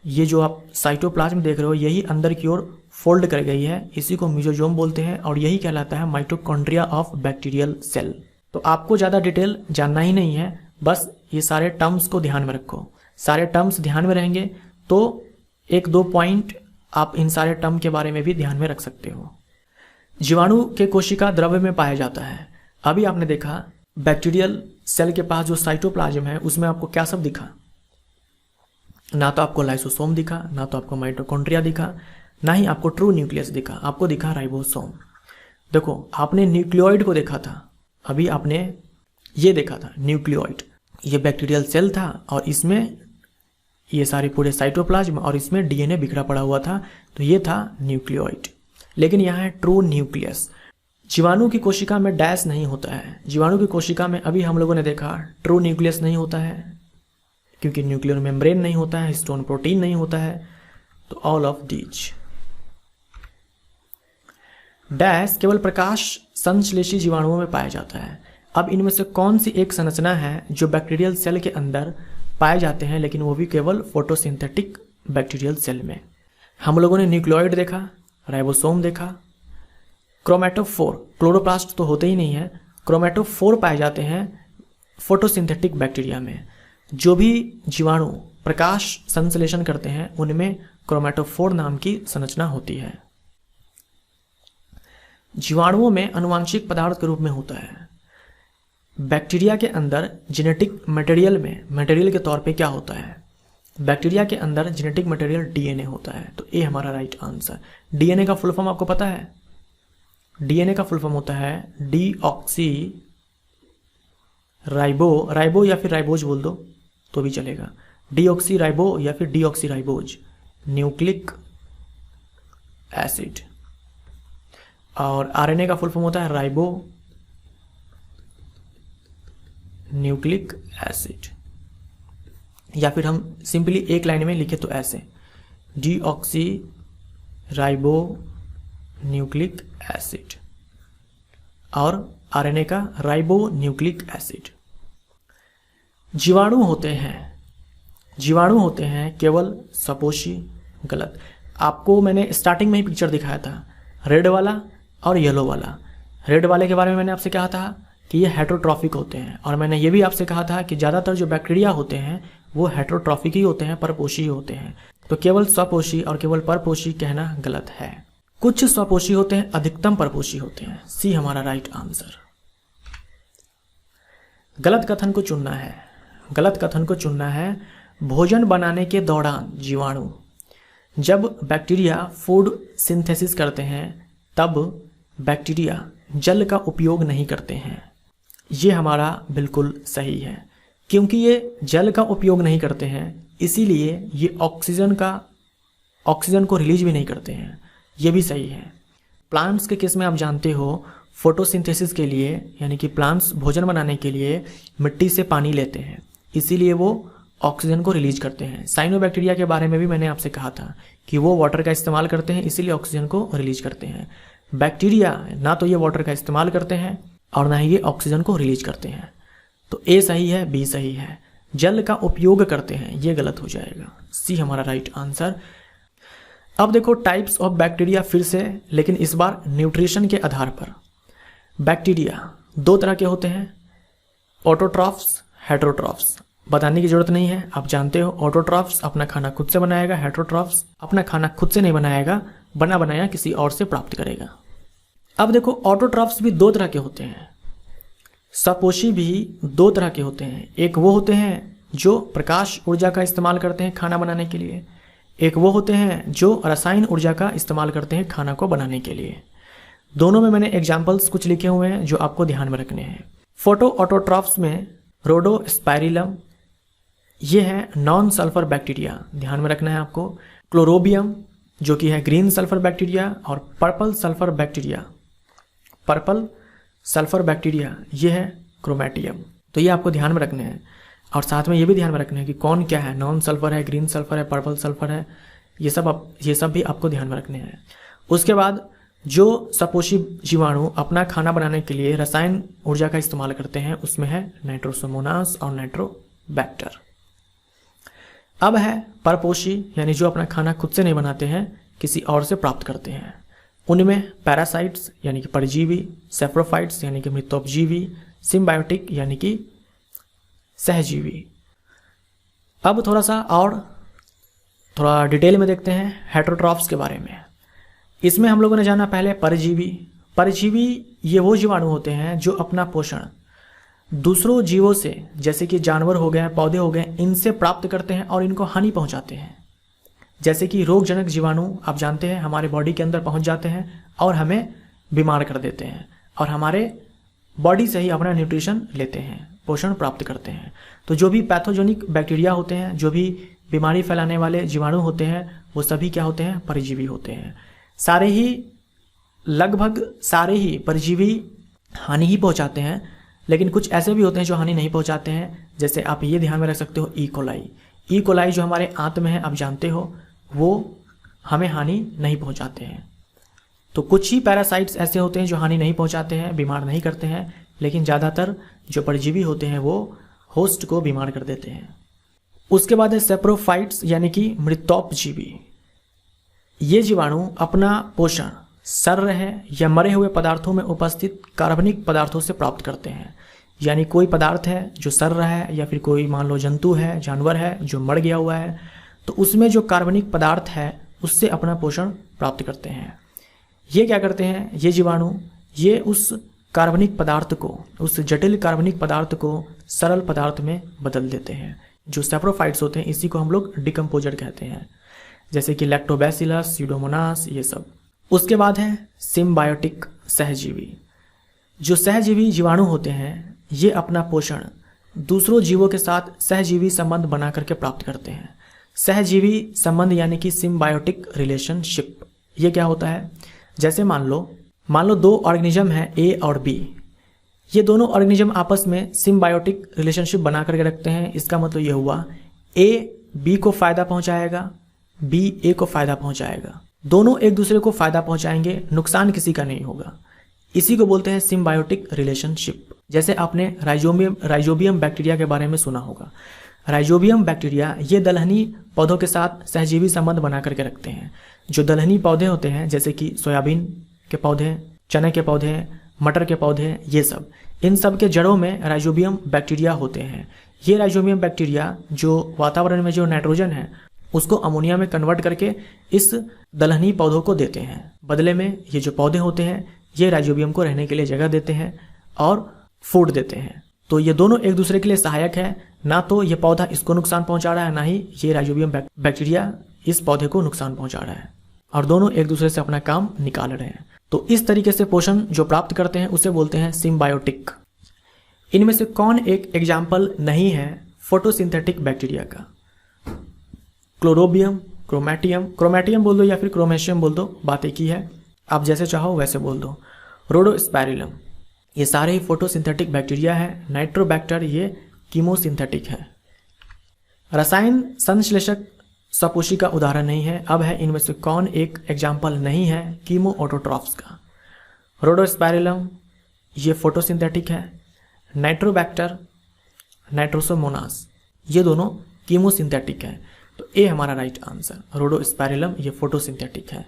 ये जो आप साइटोप्लाज्म देख रहे हो यही अंदर की ओर फोल्ड कर गई है, इसी को मीजोजोम बोलते हैं, और यही कहलाता है माइटोकॉन्ड्रिया ऑफ बैक्टीरियल सेल। तो आपको ज़्यादा डिटेल जानना ही नहीं है, बस ये सारे टर्म्स को ध्यान में रखो। सारे टर्म्स ध्यान में रहेंगे तो एक दो पॉइंट आप इन सारे टर्म के बारे में भी ध्यान में रख सकते हो। जीवाणु के कोशिका द्रव्य में पाया जाता है। अभी आपने देखा बैक्टीरियल सेल के पास जो साइटोप्लाज्म है उसमें आपको क्या सब दिखा? ना तो आपको लाइसोसोम दिखा, ना तो आपको माइटोकॉन्ड्रिया दिखा, ना ही आपको ट्रू न्यूक्लियस दिखा, आपको दिखा राइबोसोम। देखो आपने न्यूक्लियोइड को देखा था, अभी आपने ये देखा था न्यूक्लियोइड। ये बैक्टीरियल सेल था और इसमें ये सारे पूरे साइटोप्लाज्म और इसमें डीएनए बिखरा पड़ा हुआ था, तो ये था न्यूक्लियोइड। लेकिन यहाँ है ट्रू न्यूक्लियस। जीवाणु की कोशिका में डैश नहीं होता है। जीवाणु की कोशिका में अभी हम लोगों ने देखा ट्रू न्यूक्लियस नहीं होता है, क्योंकि न्यूक्लियर मेम्ब्रेन नहीं होता है, हिस्टोन प्रोटीन नहीं होता है। तो ऑल ऑफ दीज। डैश केवल प्रकाश संश्लेषी जीवाणुओं में पाया जाता है। अब इनमें से कौन सी एक संरचना है जो बैक्टीरियल सेल के अंदर पाए जाते हैं, लेकिन वो भी केवल फोटोसिंथेटिक बैक्टीरियल सेल में? हम लोगों ने न्यूक्लियोइड देखा, राइबोसोम देखा, क्रोमेटोफोर, क्लोरोप्लास्ट तो होते ही नहीं है, क्रोमेटोफोर पाए जाते हैं फोटोसिंथेटिक बैक्टीरिया में। जो भी जीवाणु प्रकाश संश्लेषण करते हैं उनमें क्रोमेटोफोर नाम की संरचना होती है। जीवाणुओं में अनुवांशिक पदार्थ के रूप में होता है। बैक्टीरिया के अंदर जेनेटिक मटेरियल के तौर पे क्या होता है? बैक्टीरिया के अंदर जेनेटिक मटेरियल डीएनए होता है। तो ए हमारा राइट आंसर। डीएनए का फुल फॉर्म आपको पता है? डीएनए का फुल फॉर्म होता है डीऑक्सी राइबो या फिर राइबोज बोल दो तो भी चलेगा। डीऑक्सी राइबो या फिर डीऑक्सी राइबोज न्यूक्लिक एसिड। और आरएनए का फुल फॉर्म होता है राइबो न्यूक्लिक एसिड, या फिर हम सिंपली एक लाइन में लिखे तो ऐसे डीऑक्सी राइबो न्यूक्लिक एसिड, और आरएनए का राइबो न्यूक्लिक एसिड। जीवाणु होते हैं केवल सपोषी। गलत। आपको मैंने स्टार्टिंग में ही पिक्चर दिखाया था, रेड वाला और येलो वाला। रेड वाले के बारे में मैंने आपसे कहा था कि ये हेटेरोट्रॉफिक होते हैं, और मैंने ये भी आपसे कहा था कि ज़्यादातर जो बैक्टीरिया होते हैं वो हेटेरोट्रॉफिक ही होते हैं, परपोषी ही होते हैं। तो केवल स्वपोषी और केवल परपोषी कहना गलत है। कुछ स्वपोषी होते हैं, अधिकतम परपोषी होते हैं। सी हमारा राइट आंसर। गलत कथन को चुनना है। भोजन बनाने के दौरान जीवाणु, जब बैक्टीरिया फूड सिंथेसिस करते हैं तब बैक्टीरिया जल का उपयोग नहीं करते हैं। ये हमारा बिल्कुल सही है, क्योंकि ये जल का उपयोग नहीं करते हैं इसीलिए ये ऑक्सीजन को रिलीज भी नहीं करते हैं। ये भी सही है। प्लांट्स के केस में आप जानते हो फोटोसिंथेसिस के लिए, यानी कि प्लांट्स भोजन बनाने के लिए मिट्टी से पानी लेते हैं, इसीलिए वो ऑक्सीजन को रिलीज करते हैं। साइनोबैक्टीरिया के बारे में भी मैंने आपसे कहा था कि वो वाटर का इस्तेमाल करते हैं, इसीलिए ऑक्सीजन को रिलीज करते हैं। बैक्टीरिया ना तो ये वाटर का इस्तेमाल करते हैं और ना ही ये ऑक्सीजन को रिलीज करते हैं। तो ए सही है, बी सही है। जल का उपयोग करते हैं ये गलत हो जाएगा। सी हमारा राइट आंसर। अब देखो टाइप्स ऑफ बैक्टीरिया फिर से, लेकिन इस बार न्यूट्रिशन के आधार पर। बैक्टीरिया दो तरह के होते हैं, ऑटोट्रॉफ्स, हेटेरोट्रॉफ्स। बताने की जरूरत नहीं है, आप जानते हो। ऑटोट्रॉफ्स अपना खाना खुद से बनाएगा, हेटेरोट्रॉफ्स अपना खाना खुद से नहीं बनाएगा, बना बनाया किसी और से प्राप्त करेगा। अब देखो ऑटोट्रॉफ्स भी दो तरह के होते हैं, सपोषी भी दो तरह के होते हैं। एक वो होते हैं जो प्रकाश ऊर्जा का इस्तेमाल करते हैं खाना बनाने के लिए, एक वो होते हैं जो रसायन ऊर्जा का इस्तेमाल करते हैं खाना को बनाने के लिए। दोनों में मैंने एग्जाम्पल्स कुछ लिखे हुए हैं जो आपको ध्यान में रखने हैं। फोटो ऑटोट्रॉफ्स में रोडोस्पाइरिलम, ये है नॉन सल्फर बैक्टीरिया, ध्यान में रखना है आपको। क्लोरोबियम जो कि है ग्रीन सल्फर बैक्टीरिया, और पर्पल सल्फर बैक्टीरिया ये है क्रोमेटियम। तो ये आपको ध्यान में रखने हैं, और साथ में ये भी ध्यान में रखना है कि कौन क्या है, नॉन सल्फर है, ग्रीन सल्फर है, पर्पल सल्फर है, ये सब भी आपको ध्यान में रखने हैं। उसके बाद जो सपोषी जीवाणु अपना खाना बनाने के लिए रसायन ऊर्जा का इस्तेमाल करते हैं उसमें है नाइट्रोसोमोनास और नाइट्रोबैक्टर। अब है परपोषी, यानी जो अपना खाना खुद से नहीं बनाते हैं, किसी और से प्राप्त करते हैं। उनमें पैरासाइट्स यानी कि परजीवी, सेप्रोफाइट्स यानी कि मृतोपजीवी, सिम्बायोटिक यानी कि सहजीवी। अब थोड़ा डिटेल में देखते हैं हेटेरोट्रॉफ्स के बारे में। इसमें हम लोगों ने जाना पहले परजीवी ये वो जीवाणु होते हैं जो अपना पोषण दूसरों जीवों से, जैसे कि जानवर हो गए, पौधे हो गए, इनसे प्राप्त करते हैं और इनको हानि पहुंचाते हैं। जैसे कि रोगजनक जीवाणु आप जानते हैं हमारे बॉडी के अंदर पहुंच जाते हैं और हमें बीमार कर देते हैं, और हमारे बॉडी से ही अपना न्यूट्रिशन लेते हैं, पोषण प्राप्त करते हैं। तो जो भी पैथोजेनिक बैक्टीरिया होते हैं, जो भी बीमारी फैलाने वाले जीवाणु होते हैं, वो सभी क्या होते हैं, परजीवी होते हैं। लगभग सारे ही परजीवी हानि ही पहुंचाते हैं, लेकिन कुछ ऐसे भी होते हैं जो हानि नहीं पहुंचाते हैं। जैसे आप ये ध्यान में रख सकते हो ई कोलाई जो हमारे आंत में है, आप जानते हो, वो हमें हानि नहीं पहुंचाते हैं। तो कुछ ही पैरासाइट्स ऐसे होते हैं जो हानि नहीं पहुंचाते हैं, बीमार नहीं करते हैं, लेकिन ज़्यादातर जो परजीवी होते हैं वो होस्ट को बीमार कर देते हैं। उसके बाद है सेप्रोफाइट्स यानी कि मृतोपजीवी। ये जीवाणु अपना पोषण सर्र है या मरे हुए पदार्थों में उपस्थित कार्बनिक पदार्थों से प्राप्त करते हैं। यानी कोई पदार्थ है जो सर्र है, या फिर कोई मान लो जंतु है, जानवर है जो मर गया हुआ है, तो उसमें जो कार्बनिक पदार्थ है उससे अपना पोषण प्राप्त करते हैं। ये क्या करते हैं, ये जीवाणु ये उस कार्बनिक पदार्थ को, उस जटिल कार्बनिक पदार्थ को सरल पदार्थ में बदल देते हैं। जो सेप्रोफाइट्स होते हैं इसी को हम लोग डिकम्पोजर कहते हैं, जैसे कि लैक्टोबैसिलस, स्यूडोमोनास, ये सब। उसके बाद है सिम्बायोटिक सहजीवी। जो सहजीवी जीवाणु होते हैं ये अपना पोषण दूसरों जीवों के साथ सहजीवी संबंध बना करके प्राप्त करते हैं। सहजीवी संबंध यानी कि सिम्बायोटिक रिलेशनशिप। ये क्या होता है, जैसे मान लो दो ऑर्गेनिज्म हैं ए और बी। ये दोनों ऑर्गेनिज्म आपस में सिम्बायोटिक रिलेशनशिप बना करके रखते हैं। इसका मतलब ये हुआ ए बी को फायदा पहुंचाएगा, बी ए को फायदा पहुंचाएगा, दोनों एक दूसरे को फायदा पहुंचाएंगे, नुकसान किसी का नहीं होगा। इसी को बोलते हैं सिम्बायोटिक रिलेशनशिप। जैसे आपने राइजोबियम बैक्टीरिया के बारे में सुना होगा। राइजोबियम बैक्टीरिया ये दलहनी पौधों के साथ सहजीवी संबंध बना करके रखते हैं। जो दलहनी पौधे होते हैं जैसे कि सोयाबीन के पौधे, चने के पौधे, मटर के पौधे, ये सब, इन सब के जड़ों में राइजोबियम बैक्टीरिया होते हैं। ये राइजोबियम बैक्टीरिया जो वातावरण में जो नाइट्रोजन है उसको अमोनिया में कन्वर्ट करके इस दलहनी पौधों को देते हैं। बदले में ये जो पौधे होते हैं ये राइजोबियम को रहने के लिए जगह देते हैं और फूड देते हैं। तो ये दोनों एक दूसरे के लिए सहायक है। ना तो ये पौधा इसको नुकसान पहुंचा रहा है, ना ही ये राइजोबियम बैक्टीरिया इस पौधे को नुकसान पहुंचा रहा है, और दोनों एक दूसरे से अपना काम निकाल रहे हैं। तो इस तरीके से पोषण जो प्राप्त करते हैं उसे बोलते हैं सिम्बायोटिक। इनमें से कौन एक एग्जाम्पल नहीं है फोटोसिंथेटिक बैक्टीरिया का? क्लोरोबियम, क्रोमेटियम बोल दो या फिर क्रोमेशियम बोल दो, बात एक ही है, आप जैसे चाहो वैसे बोल दो। रोडोस्पाइरिलम, ये सारे ही फोटोसिंथेटिक बैक्टीरिया है। नाइट्रोबैक्टर ये कीमोसिंथेटिक है। रसायन संश्लेषक सपोषी का उदाहरण नहीं है। अब है इनमें से कौन एक एग्जाम्पल नहीं है कीमो ऑटोट्रॉफ्स का? रोडोस्पाइरिलम ये फोटोसिंथेटिक है। नाइट्रोबैक्टर, नाइट्रोसोमोनास ये दोनों कीमोसिंथेटिक है। तो ए हमारा राइट आंसर। रोडोस्पाइरिलम ये फोटोसिंथेटिक है।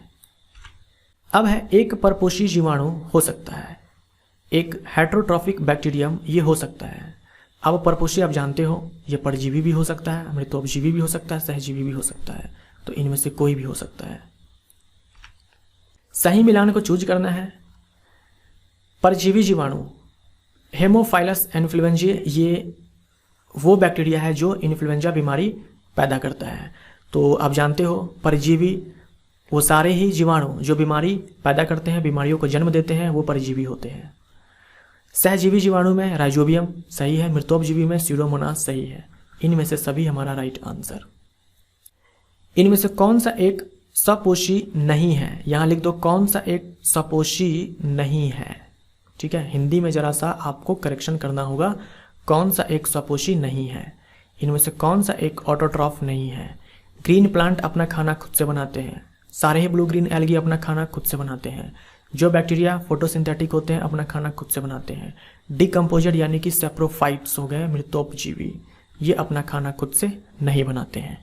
अब है एक परपोषी जीवाणु हो सकता है, एक हेटेरोट्रॉफिक बैक्टीरियम ये हो सकता है। अब परपोषी आप जानते हो ये परजीवी भी हो सकता है, मृतोपजीवी भी हो सकता है, सहजीवी भी हो सकता है। तो इनमें से कोई भी हो सकता है। सही मिलान को चूज करना है। परजीवी जीवाणु हेमोफाइलस इन्फ्लुएंजाe ये वो बैक्टीरिया है जो इन्फ्लुएंजा बीमारी पैदा करता है। तो आप जानते हो परजीवी वो सारे ही जीवाणु जो बीमारी पैदा करते हैं, बीमारियों को जन्म देते हैं, वो परजीवी होते हैं। सहजीवी जीवाणु में राइजोबियम सही है, मृतोपजीवी में स्यूडोमोनास सही है। इनमें से सभी हमारा राइट आंसर। इनमें से कौन सा एक सपोषी नहीं है, यहां लिख दो कौन सा एक सपोषी नहीं है। ठीक है, हिंदी में जरा सा आपको करेक्शन करना होगा, कौन सा एक सपोषी नहीं है। इनमें से कौन सा एक ऑटोट्रॉफ नहीं है। ग्रीन प्लांट अपना खाना खुद से बनाते हैं, सारे ही ब्लू ग्रीन एल्गी अपना खाना खुद से बनाते हैं। जो बैक्टीरिया फोटोसिंथेटिक होते हैं अपना खाना खुद से बनाते हैं। डिकम्पोजर यानी कि सेप्रोफाइट्स हो गए मृतोपजीवी, ये अपना खाना खुद से नहीं बनाते हैं।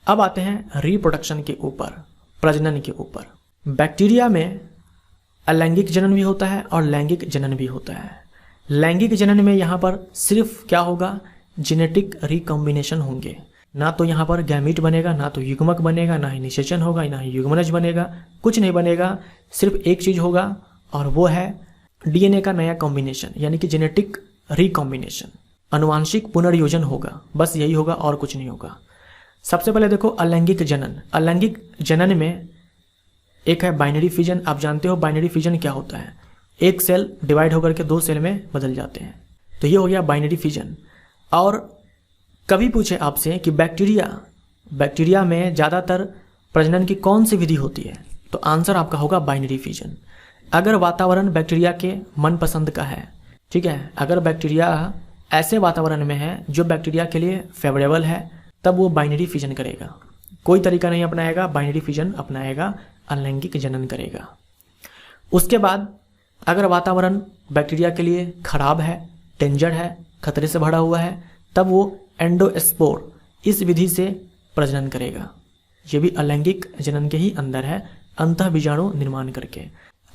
अब आते हैं रिप्रोडक्शन के ऊपर, प्रजनन के ऊपर। बैक्टीरिया में अलैंगिक जनन भी होता है और लैंगिक जनन भी होता है। लैंगिक जनन में यहाँ पर सिर्फ क्या होगा, जेनेटिक रिकॉम्बिनेशन होंगे। ना तो यहाँ पर गैमीट बनेगा, ना तो युग्मक बनेगा, ना ही निषेचन होगा, ना ही युग्मनज बनेगा, कुछ नहीं बनेगा। सिर्फ एक चीज होगा और वो है डीएनए का नया कॉम्बिनेशन, यानी कि जेनेटिक रिकॉम्बिनेशन, अनुवांशिक पुनर्योजन होगा। बस यही होगा और कुछ नहीं होगा। सबसे पहले देखो अलैंगिक जनन। अलैंगिक जनन में एक है बाइनरी फिजन। आप जानते हो बाइनरी फिजन क्या होता है, एक सेल डिवाइड होकर के दो सेल में बदल जाते हैं, तो ये हो गया बाइनरी फिजन। और कभी पूछे आपसे कि बैक्टीरिया में ज़्यादातर प्रजनन की कौन सी विधि होती है, तो आंसर आपका होगा बाइनरी फिजन। अगर वातावरण बैक्टीरिया के मनपसंद का है, ठीक है, अगर बैक्टीरिया ऐसे वातावरण में है जो बैक्टीरिया के लिए फेवरेबल है, तब वो बाइनरी फिजन करेगा। कोई तरीका नहीं अपनाएगा, बाइनरी फिजन अपनाएगा, अलैंगिक जनन करेगा। उसके बाद अगर वातावरण बैक्टीरिया के लिए खराब है, डेंजर है, खतरे से भरा हुआ है, तब वो एंडोस्पोर इस विधि से प्रजनन करेगा। ये भी अलैंगिक जनन के ही अंदर है, अंतः बीजाणु निर्माण करके।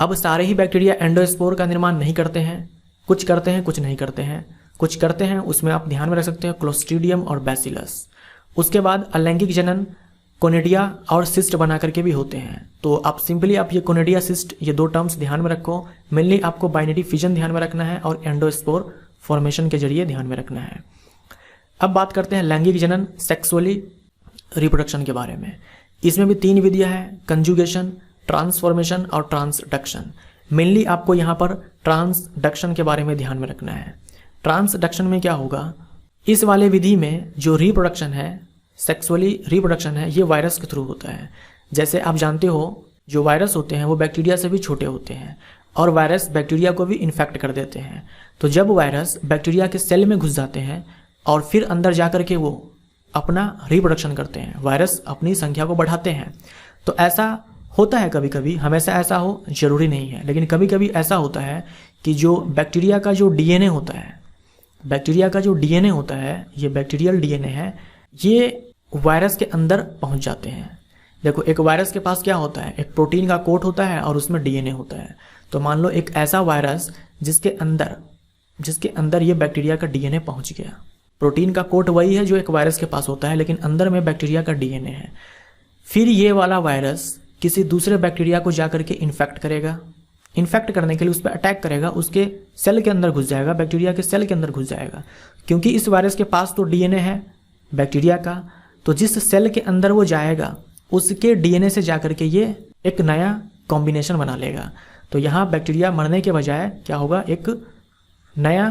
अब सारे ही बैक्टीरिया एंडोस्पोर का निर्माण नहीं करते हैं, कुछ करते हैं कुछ नहीं करते हैं। कुछ करते हैं उसमें आप ध्यान में रख सकते हैं क्लोस्ट्रीडियम और बैसिलस। उसके बाद अलैंगिक जनन कोनिडिया और सिस्ट बना करके भी होते हैं। तो आप सिंपली आप ये कोनिडिया सिस्ट ये दो टर्म्स ध्यान में रखो। मेनली आपको बाइनरी फिजन ध्यान में रखना है और एंडोस्पोर फॉर्मेशन के जरिए ध्यान में रखना है। अब बात करते हैं लैंगिक जनन सेक्सुअली रिप्रोडक्शन के बारे में। इसमें भी तीन विधियां हैं, कंजुगेशन, ट्रांसफॉर्मेशन और ट्रांसडक्शन। मेनली आपको यहाँ पर ट्रांसडक्शन के बारे में ध्यान में रखना है। ट्रांसडक्शन में क्या होगा, इस वाले विधि में जो रिप्रोडक्शन है, सेक्सुअली रिप्रोडक्शन है, ये वायरस के थ्रू होता है। जैसे आप जानते हो जो वायरस होते हैं वो बैक्टीरिया से भी छोटे होते हैं और वायरस बैक्टीरिया को भी इन्फेक्ट कर देते हैं। तो जब वायरस बैक्टीरिया के सेल में घुस जाते हैं और फिर अंदर जाकर के वो अपना रिप्रोडक्शन करते हैं, वायरस अपनी संख्या को बढ़ाते हैं। तो ऐसा होता है कभी कभी, हमेशा ऐसा हो जरूरी नहीं है, लेकिन कभी कभी ऐसा होता है कि जो बैक्टीरिया का जो डीएनए होता है, बैक्टीरिया का जो डीएनए होता है, ये बैक्टीरियल डीएनए है, ये वायरस के अंदर पहुंच जाते हैं। देखो एक वायरस के पास क्या होता है, एक प्रोटीन का कोट होता है और उसमें डीएनए होता है। तो मान लो एक ऐसा वायरस जिसके अंदर ये बैक्टीरिया का डीएनए पहुंच गया। प्रोटीन का कोट वही है जो एक वायरस के पास होता है, लेकिन अंदर में बैक्टीरिया का डीएनए है। फिर ये वाला वायरस किसी दूसरे बैक्टीरिया को जाकर के इन्फेक्ट करेगा। इन्फेक्ट करने के लिए उस पर अटैक करेगा, उसके सेल के अंदर घुस जाएगा, बैक्टीरिया के सेल के अंदर घुस जाएगा। क्योंकि इस वायरस के पास तो डीएनए है बैक्टीरिया का, तो जिस सेल के अंदर वो जाएगा उसके डीएनए से जाकर के ये एक नया कॉम्बिनेशन बना लेगा। तो यहाँ बैक्टीरिया मरने के बजाय क्या होगा, एक नया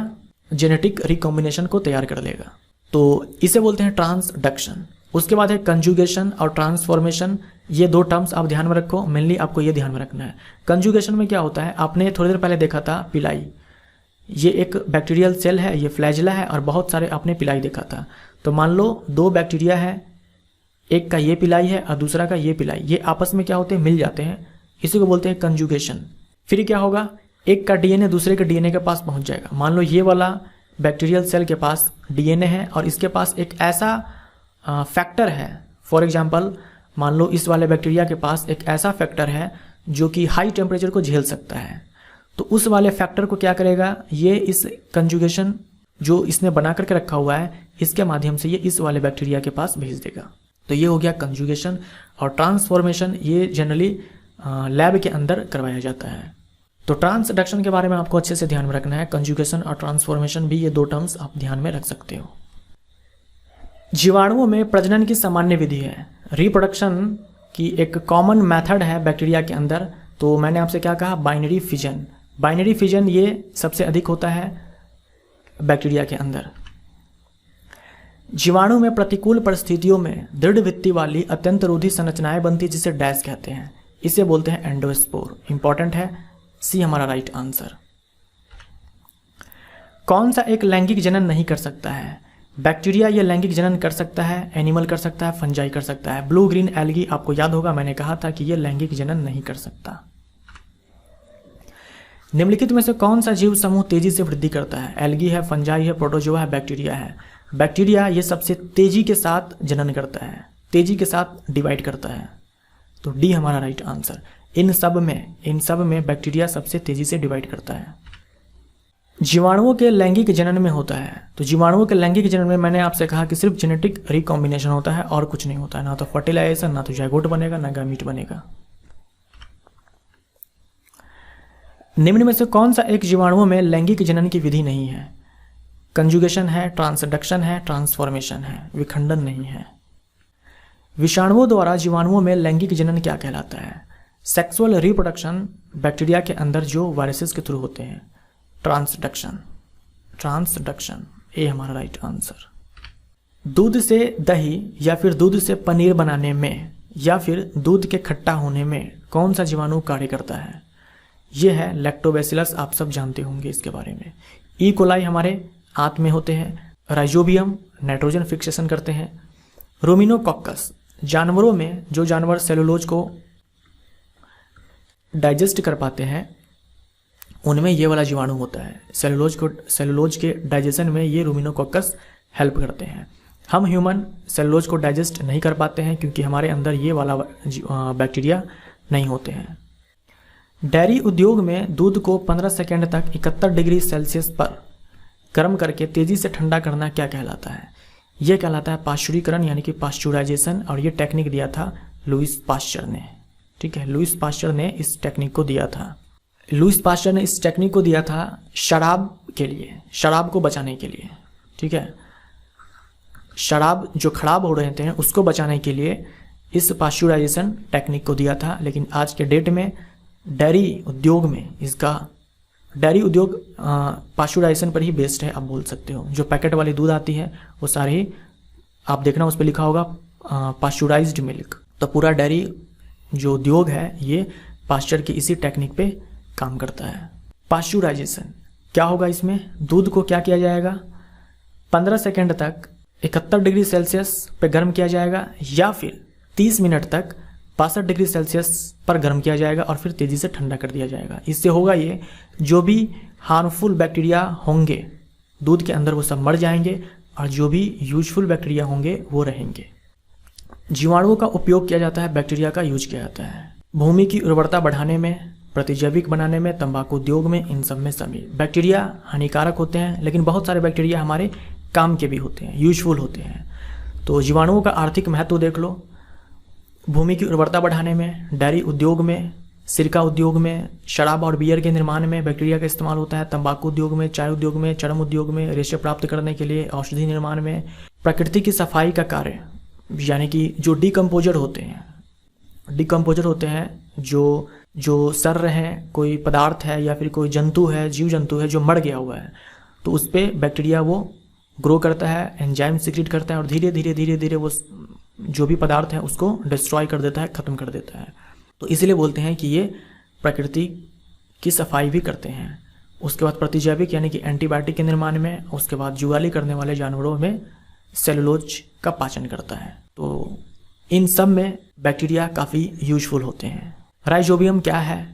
जेनेटिक रिकॉम्बिनेशन को तैयार कर लेगा। तो इसे बोलते हैं ट्रांसडक्शन। उसके बाद है कंजुगेशन और ट्रांसफॉर्मेशन। ये दो टर्म्स आप ध्यान में रखो, मेनली आपको ये ध्यान में रखना है। कंजुगेशन में क्या होता है, आपने थोड़ी देर पहले देखा था पिलाई, ये एक बैक्टीरियल सेल है, ये फ्लैजिला है और बहुत सारे आपने पिलाई देखा था। तो मान लो दो बैक्टीरिया है, एक का ये पिलाई है और दूसरा का ये पिलाई, ये आपस में क्या होते हैं, मिल जाते हैं, इसी को बोलते हैं कंजुगेशन। फिर क्या होगा, एक का डीएनए दूसरे के डीएनए के पास पहुंच जाएगा। मान लो ये वाला बैक्टीरियल सेल के पास डीएनए है और इसके पास एक ऐसा फैक्टर है, फॉर एग्जांपल मान लो इस वाले बैक्टीरिया के पास एक ऐसा फैक्टर है जो कि हाई टेम्परेचर को झेल सकता है। तो उस वाले फैक्टर को क्या करेगा, ये इस कंजुगेशन जो इसने बना करके रखा हुआ है, इसके माध्यम से ये इस वाले बैक्टीरिया के पास भेज देगा। तो ये हो गया कंजुगेशन। और ट्रांसफॉर्मेशन ये जनरली लैब के अंदर करवाया जाता है। तो ट्रांसडक्शन के बारे में आपको अच्छे से ध्यान में रखना है। कंजुगेशन और ट्रांसफॉर्मेशन भी ये दो टर्म्स आप ध्यान में रख सकते हो। जीवाणुओं में प्रजनन की सामान्य विधि है, रिप्रोडक्शन की एक कॉमन मेथड है बैक्टीरिया के अंदर। तो मैंने आपसे क्या कहा, बाइनरी फिजन। बाइनरी फिजन ये सबसे अधिक होता है बैक्टीरिया के अंदर। जीवाणु में प्रतिकूल परिस्थितियों में दृढ़ भित्ति वाली अत्यंत रोधी संरचनाएं बनती, जिसे डैश कहते हैं। इसे बोलते हैं एंडोस्पोर। इंपॉर्टेंट है, सी हमारा राइट आंसर। कौन सा एक लैंगिक जनन नहीं कर सकता है? बैक्टीरिया ये लैंगिक जनन कर सकता है, एनिमल कर सकता है, फंजाई कर सकता है। ब्लू ग्रीन एल्गी, आपको याद होगा मैंने कहा था कि ये लैंगिक जनन नहीं कर सकता। निम्नलिखित में से कौन सा जीव समूह तेजी से वृद्धि करता है? एल्गी है, फंजाई है, प्रोटोजोआ है, बैक्टीरिया है। बैक्टीरिया ये सबसे तेजी के साथ जनन करता है, तेजी के साथ डिवाइड करता है। तो डी हमारा राइट आंसर। इन सब में बैक्टीरिया सबसे तेजी से डिवाइड करता है। जीवाणुओं के लैंगिक जनन में होता है। तो जीवाणुओं के लैंगिक जनन में मैंने आपसे कहा कि सिर्फ जेनेटिक रिकॉम्बिनेशन होता है और कुछ नहीं होता है। ना तो फर्टिलाइजेशन, ना तो जाइगोट बनेगा, ना गैमीट बनेगा। निम्न में से कौन सा एक जीवाणुओं में लैंगिक जनन की विधि नहीं है? कंजुगेशन है, ट्रांसडक्शन है, ट्रांसफॉर्मेशन है, विखंडन नहीं है। विषाणुओं द्वारा जीवाणुओं में लैंगिक जनन क्या कहलाता है? सेक्सुअल रिप्रोडक्शन बैक्टीरिया के अंदर जो वायरसेस के थ्रू होते हैं। ट्रांसडक्शन, ए हमारा राइट आंसर। दूध से दही या फिर दूध से पनीर बनाने में या फिर दूध के खट्टा होने में कौन सा जीवाणु कार्य करता है? यह है लैक्टोबैसिलस। आप सब जानते होंगे इसके बारे में। ई कोलाई हमारे आंत में होते हैं। राइजोबियम नाइट्रोजन फिक्सेशन करते हैं। रोमिनोकॉकस, जानवरों में जो जानवर सेलुलोज को डाइजेस्ट कर पाते हैं उनमें ये वाला जीवाणु होता है। सेलुलोज के डाइजेशन में ये रोमिनोकॉकस हेल्प करते हैं। हम ह्यूमन सेलुलोज को डाइजेस्ट नहीं कर पाते हैं क्योंकि हमारे अंदर ये वाला बैक्टीरिया नहीं होते हैं। डेयरी उद्योग में दूध को 15 सेकेंड तक 71 डिग्री सेल्सियस पर गर्म करके तेजी से ठंडा करना क्या कहलाता है? यह कहलाता है पाश्चुरीकरण यानी कि पाश्चुराइजेशन। और ये टेक्निक दिया था लुईस पाश्चर ने। ठीक है, लुईस पाश्चर ने इस टेक्निक को दिया था। लुईस पाश्चर ने इस टेक्निक को दिया था शराब के लिए, शराब को बचाने के लिए। ठीक है, शराब जो खराब हो रहे थे उसको बचाने के लिए इस पाश्चुराइजेशन टेक्निक को दिया था। लेकिन आज के डेट में डेयरी उद्योग में डेयरी उद्योग पाश्चुराइजेशन पर ही बेस्ड है, आप बोल सकते हो। जो पैकेट वाली दूध आती है वो सारे ही आप देखना उस पर लिखा होगा पाश्चुराइज्ड मिल्क। तो पूरा डेयरी जो उद्योग है ये पाश्चर की इसी टेक्निक पे काम करता है। पाश्चुराइजेशन क्या होगा? इसमें दूध को क्या किया जाएगा? 15 सेकेंड तक 71 डिग्री सेल्सियस पे गर्म किया जाएगा या फिर 30 मिनट तक 62 डिग्री सेल्सियस पर गर्म किया जाएगा और फिर तेजी से ठंडा कर दिया जाएगा। इससे होगा ये, जो भी हार्मफुल बैक्टीरिया होंगे दूध के अंदर वो सब मर जाएंगे और जो भी यूजफुल बैक्टीरिया होंगे वो रहेंगे। जीवाणुओं का उपयोग किया जाता है, बैक्टीरिया का यूज किया जाता है भूमि की उर्वरता बढ़ाने में, प्रतिजैविक बनाने में, तंबाकू उद्योग में। इन सब में सभी बैक्टीरिया हानिकारक होते हैं लेकिन बहुत सारे बैक्टीरिया हमारे काम के भी होते हैं, यूजफुल होते हैं। तो जीवाणुओं का आर्थिक महत्व देख लो। भूमि की उर्वरता बढ़ाने में, डेयरी उद्योग में, सिरका उद्योग में, शराब और बियर के निर्माण में बैक्टीरिया का इस्तेमाल होता है। तंबाकू उद्योग में, चाय उद्योग में, चर्म उद्योग में, रेशे प्राप्त करने के लिए, औषधि निर्माण में, प्रकृति की सफाई का कार्य यानी कि जो डिकम्पोजर होते हैं जो सर रहे हैं, कोई पदार्थ है या फिर कोई जंतु है, जीव जंतु है जो मर गया हुआ है, तो उस पर बैक्टीरिया वो ग्रो करता है, एंजाइम सीक्रेट करता है और धीरे धीरे वो जो भी पदार्थ है उसको डिस्ट्रॉय कर देता है, ख़त्म कर देता है। तो इसीलिए बोलते हैं कि ये प्रकृति की सफाई भी करते हैं। उसके बाद प्रतिजैविक यानी कि एंटीबायोटिक के निर्माण में, उसके बाद जुगाली करने वाले जानवरों में सेलुलोज का पाचन करता है। तो इन सब में बैक्टीरिया काफ़ी यूजफुल होते हैं। राइजोबियम क्या है?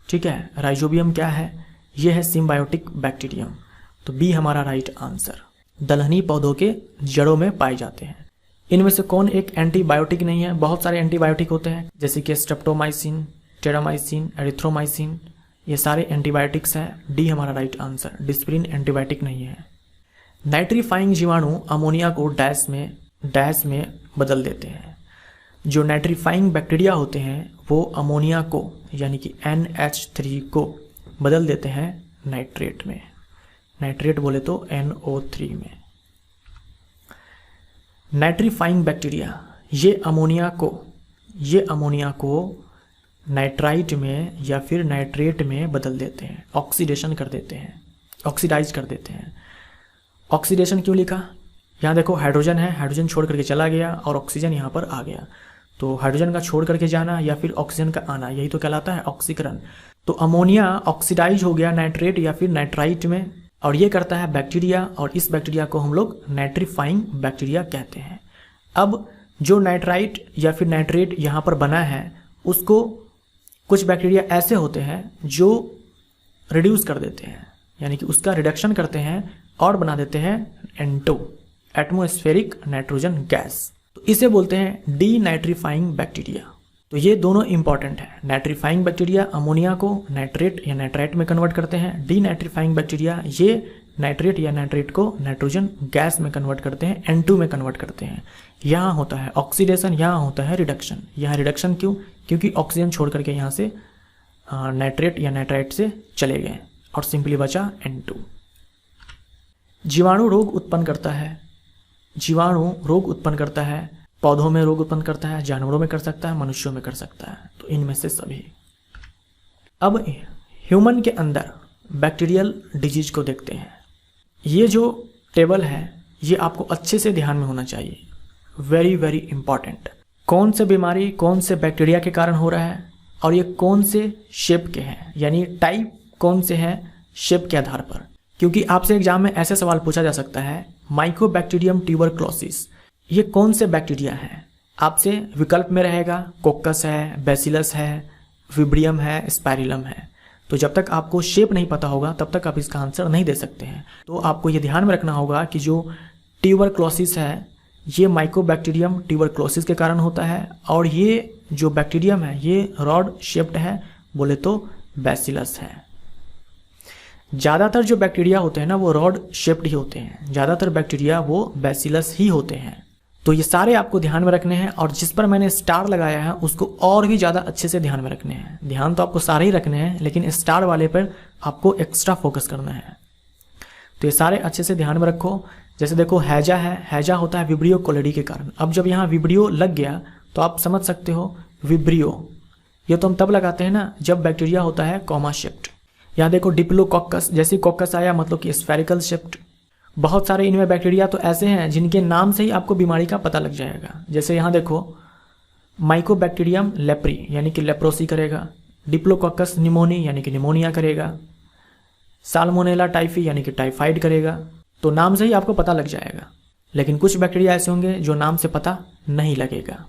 ठीक है, राइजोबियम क्या है? ये है सिम्बायोटिक बैक्टीरियम। तो बी हमारा राइट आंसर। दलहनी पौधों के जड़ों में पाए जाते हैं। इनमें से कौन एक एंटीबायोटिक नहीं है? बहुत सारे एंटीबायोटिक होते हैं जैसे कि स्ट्रेप्टोमाइसिन, टेरामाइसिन, एरिथ्रोमाइसिन, ये सारे एंटीबायोटिक्स हैं। डी हमारा राइट आंसर। डिस्प्रिन एंटीबायोटिक नहीं है। नाइट्रीफाइंग जीवाणु अमोनिया को डैश में बदल देते हैं। जो नाइट्रीफाइंग बैक्टीरिया होते हैं वो अमोनिया को यानी कि NH3 को बदल देते हैं नाइट्रेट में। नाइट्रेट बोले तो NO3 में। नाइट्रीफाइंग बैक्टीरिया ये अमोनिया को नाइट्राइट में या फिर नाइट्रेट में बदल देते हैं, ऑक्सीडेशन कर देते हैं, ऑक्सीडाइज कर देते हैं। ऑक्सीडेशन क्यों लिखा? यहाँ देखो हाइड्रोजन है, हाइड्रोजन छोड़ करके चला गया और ऑक्सीजन यहाँ पर आ गया, तो हाइड्रोजन का छोड़ करके जाना या फिर ऑक्सीजन का आना, यही तो कहलाता है ऑक्सीकरण। तो अमोनिया ऑक्सीडाइज हो गया नाइट्रेट या फिर नाइट्राइट में, और ये करता है बैक्टीरिया, और इस बैक्टीरिया को हम लोग नाइट्रीफाइंग बैक्टीरिया कहते हैं। अब जो नाइट्राइट या फिर नाइट्रेट यहाँ पर बना है, उसको कुछ बैक्टीरिया ऐसे होते हैं जो रिड्यूस कर देते हैं, यानी कि उसका रिडक्शन करते हैं और बना देते हैं N2, एटमॉस्फेरिक नाइट्रोजन गैस। तो इसे बोलते हैं डीनाइट्रीफाइंग बैक्टीरिया। तो ये दोनों इंपॉर्टेंट है। नाइट्रीफाइंग बैक्टीरिया अमोनिया को नाइट्रेट या नाइट्राइट में कन्वर्ट करते हैं। डीनाइट्रीफाइंग बैक्टीरिया ये नाइट्रेट या नाइट्रेट को नाइट्रोजन गैस में कन्वर्ट करते हैं, N2 में कन्वर्ट करते हैं। यहाँ होता है ऑक्सीडेशन, यहाँ होता है रिडक्शन। यहाँ रिडक्शन क्यों? क्योंकि ऑक्सीजन छोड़ करके यहाँ से नाइट्रेट या नाइट्राइट से चले गए और सिंपली बचा N2। जीवाणु रोग उत्पन्न करता है। जीवाणु रोग उत्पन्न करता है, पौधों में रोग उत्पन्न करता है, जानवरों में कर सकता है, मनुष्यों में कर सकता है, तो इनमें से सभी। अब ह्यूमन के अंदर बैक्टीरियल डिजीज को देखते हैं। ये जो टेबल है ये आपको अच्छे से ध्यान में होना चाहिए, वेरी वेरी इंपॉर्टेंट। कौन से बीमारी कौन से बैक्टीरिया के कारण हो रहा है और ये कौन से शेप के हैं, यानी टाइप कौन से हैं शेप के आधार पर। क्योंकि आपसे एग्जाम में ऐसे सवाल पूछा जा सकता है, माइकोबैक्टीरियम ट्यूबरक्लोसिस ये कौन से बैक्टीरिया है? आपसे विकल्प में रहेगा कोक्कस है, बैसिलस है, विब्रियम है, स्पाइरिलम है। तो जब तक आपको शेप नहीं पता होगा तब तक आप इसका आंसर नहीं दे सकते हैं। तो आपको ये ध्यान में रखना होगा कि जो ट्यूबरक्लोसिस है ये माइकोबैक्टीरियम ट्यूबरक्लोसिस के कारण होता है, और ये जो बैक्टीरियम है ये रॉड शेप्ड है, बोले तो बैसिलस है। ज़्यादातर जो बैक्टीरिया होते हैं ना वो रॉड शेप्ड ही होते हैं, ज़्यादातर बैक्टीरिया वो बैसिलस ही होते हैं। तो ये सारे आपको ध्यान में रखने हैं, और जिस पर मैंने स्टार लगाया है उसको और भी ज़्यादा अच्छे से ध्यान में रखने हैं। ध्यान तो आपको सारे ही रखने हैं, लेकिन स्टार वाले पर आपको एक्स्ट्रा फोकस करना है। तो ये सारे अच्छे से ध्यान में रखो। जैसे देखो हैजा है, हैजा होता है विब्रियो कोलिडी के कारण। अब जब यहाँ विब्रियो लग गया तो आप समझ सकते हो विब्रियो, ये तो हम तब लगाते हैं ना जब बैक्टीरिया होता है कॉमा शेप्ड। यहाँ देखो डिप्लोकोक्कस, जैसे कॉक्कस आया मतलब कि स्फेरिकल शेप्ड। बहुत सारे इनमें बैक्टीरिया तो ऐसे हैं जिनके नाम से ही आपको बीमारी का पता लग जाएगा। जैसे यहाँ देखो माइकोबैक्टीरियम लेप्री यानी कि लेप्रोसी करेगा, डिप्लोकोक्कस निमोनी यानी कि निमोनिया करेगा, साल्मोनेला टाइफी यानी कि टाइफाइड करेगा। तो नाम से ही आपको पता लग जाएगा। लेकिन कुछ बैक्टीरिया ऐसे होंगे जो नाम से पता नहीं लगेगा।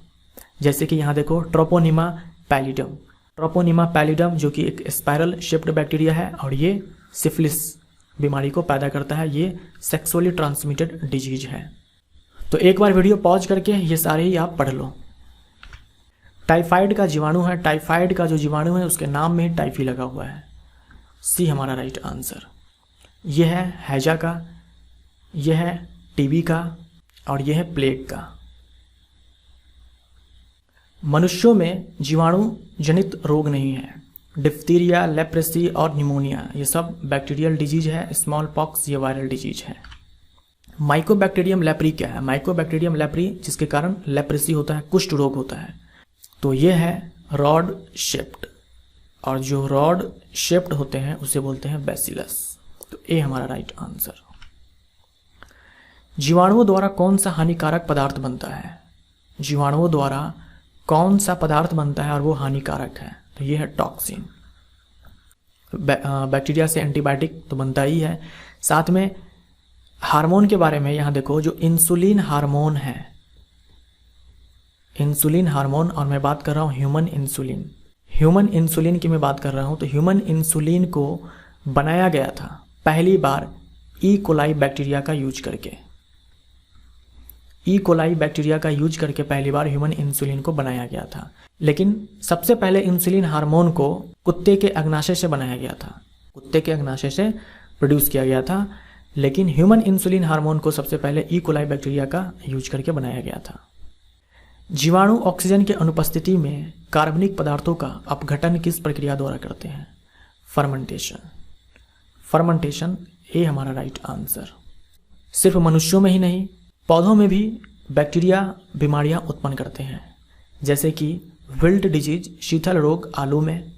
जैसे कि यहाँ देखो ट्रोपोनिमा पैलिडम, ट्रोपोनिमा पैलिडम जो कि एक स्पाइरल शेप्ड बैक्टीरिया है और ये सिफिलिस बीमारी को पैदा करता है। ये सेक्सुअली ट्रांसमिटेड डिजीज है। तो एक बार वीडियो पॉज करके ये सारे ही आप पढ़ लो। टाइफाइड का जीवाणु है, टाइफाइड का जो जीवाणु है उसके नाम में ही टाइफी लगा हुआ है। सी हमारा राइट आंसर। यह है हैजा का, यह है टीबी का और यह है प्लेग का। मनुष्यों में जीवाणु जनित रोग नहीं है। डिफ्थीरिया, लेप्रेसी और निमोनिया ये सब बैक्टीरियल डिजीज है। स्मॉल पॉक्स ये वायरल डिजीज है। माइकोबैक्टीरियम लेप्री क्या है? माइकोबैक्टीरियम लेप्री जिसके कारण लेप्रेसी होता है, कुष्ठ रोग होता है। तो ये है रॉड शेप्ड, और जो रॉड शेप्ड होते हैं उसे बोलते हैं बैसिलस। तो ए हमारा राइट आंसर। जीवाणुओं द्वारा कौन सा हानिकारक पदार्थ बनता है? जीवाणुओं द्वारा कौन सा पदार्थ बनता है और वो हानिकारक है? तो ये है टॉक्सिन। बैक्टीरिया से एंटीबायोटिक तो बनता ही है। साथ में हार्मोन के बारे में यहाँ देखो, जो इंसुलिन हार्मोन है, इंसुलिन हार्मोन, और मैं बात कर रहा हूँ ह्यूमन इंसुलिन। ह्यूमन इंसुलिन की मैं बात कर रहा हूँ। तो ह्यूमन इंसुलिन को बनाया गया था पहली बार ई कोलाई बैक्टीरिया का यूज करके। ई कोलाई बैक्टीरिया का यूज करके पहली बार ह्यूमन इंसुलिन को बनाया गया था। लेकिन सबसे पहले इंसुलिन हार्मोन को कुत्ते के अग्नाशय से बनाया गया था, कुत्ते के अग्नाशय से प्रोड्यूस किया गया था। लेकिन ह्यूमन इंसुलिन हार्मोन को सबसे पहले ई कोलाई बैक्टीरिया का यूज करके बनाया गया था। जीवाणु ऑक्सीजन के अनुपस्थिति में कार्बनिक पदार्थों का अपघटन किस प्रक्रिया द्वारा करते हैं? फर्मेंटेशन ये हमारा राइट आंसर। सिर्फ मनुष्यों में ही नहीं, पौधों में भी बैक्टीरिया बीमारियां उत्पन्न करते हैं, जैसे कि विल्ट डिजीज शीतल रोग आलू में,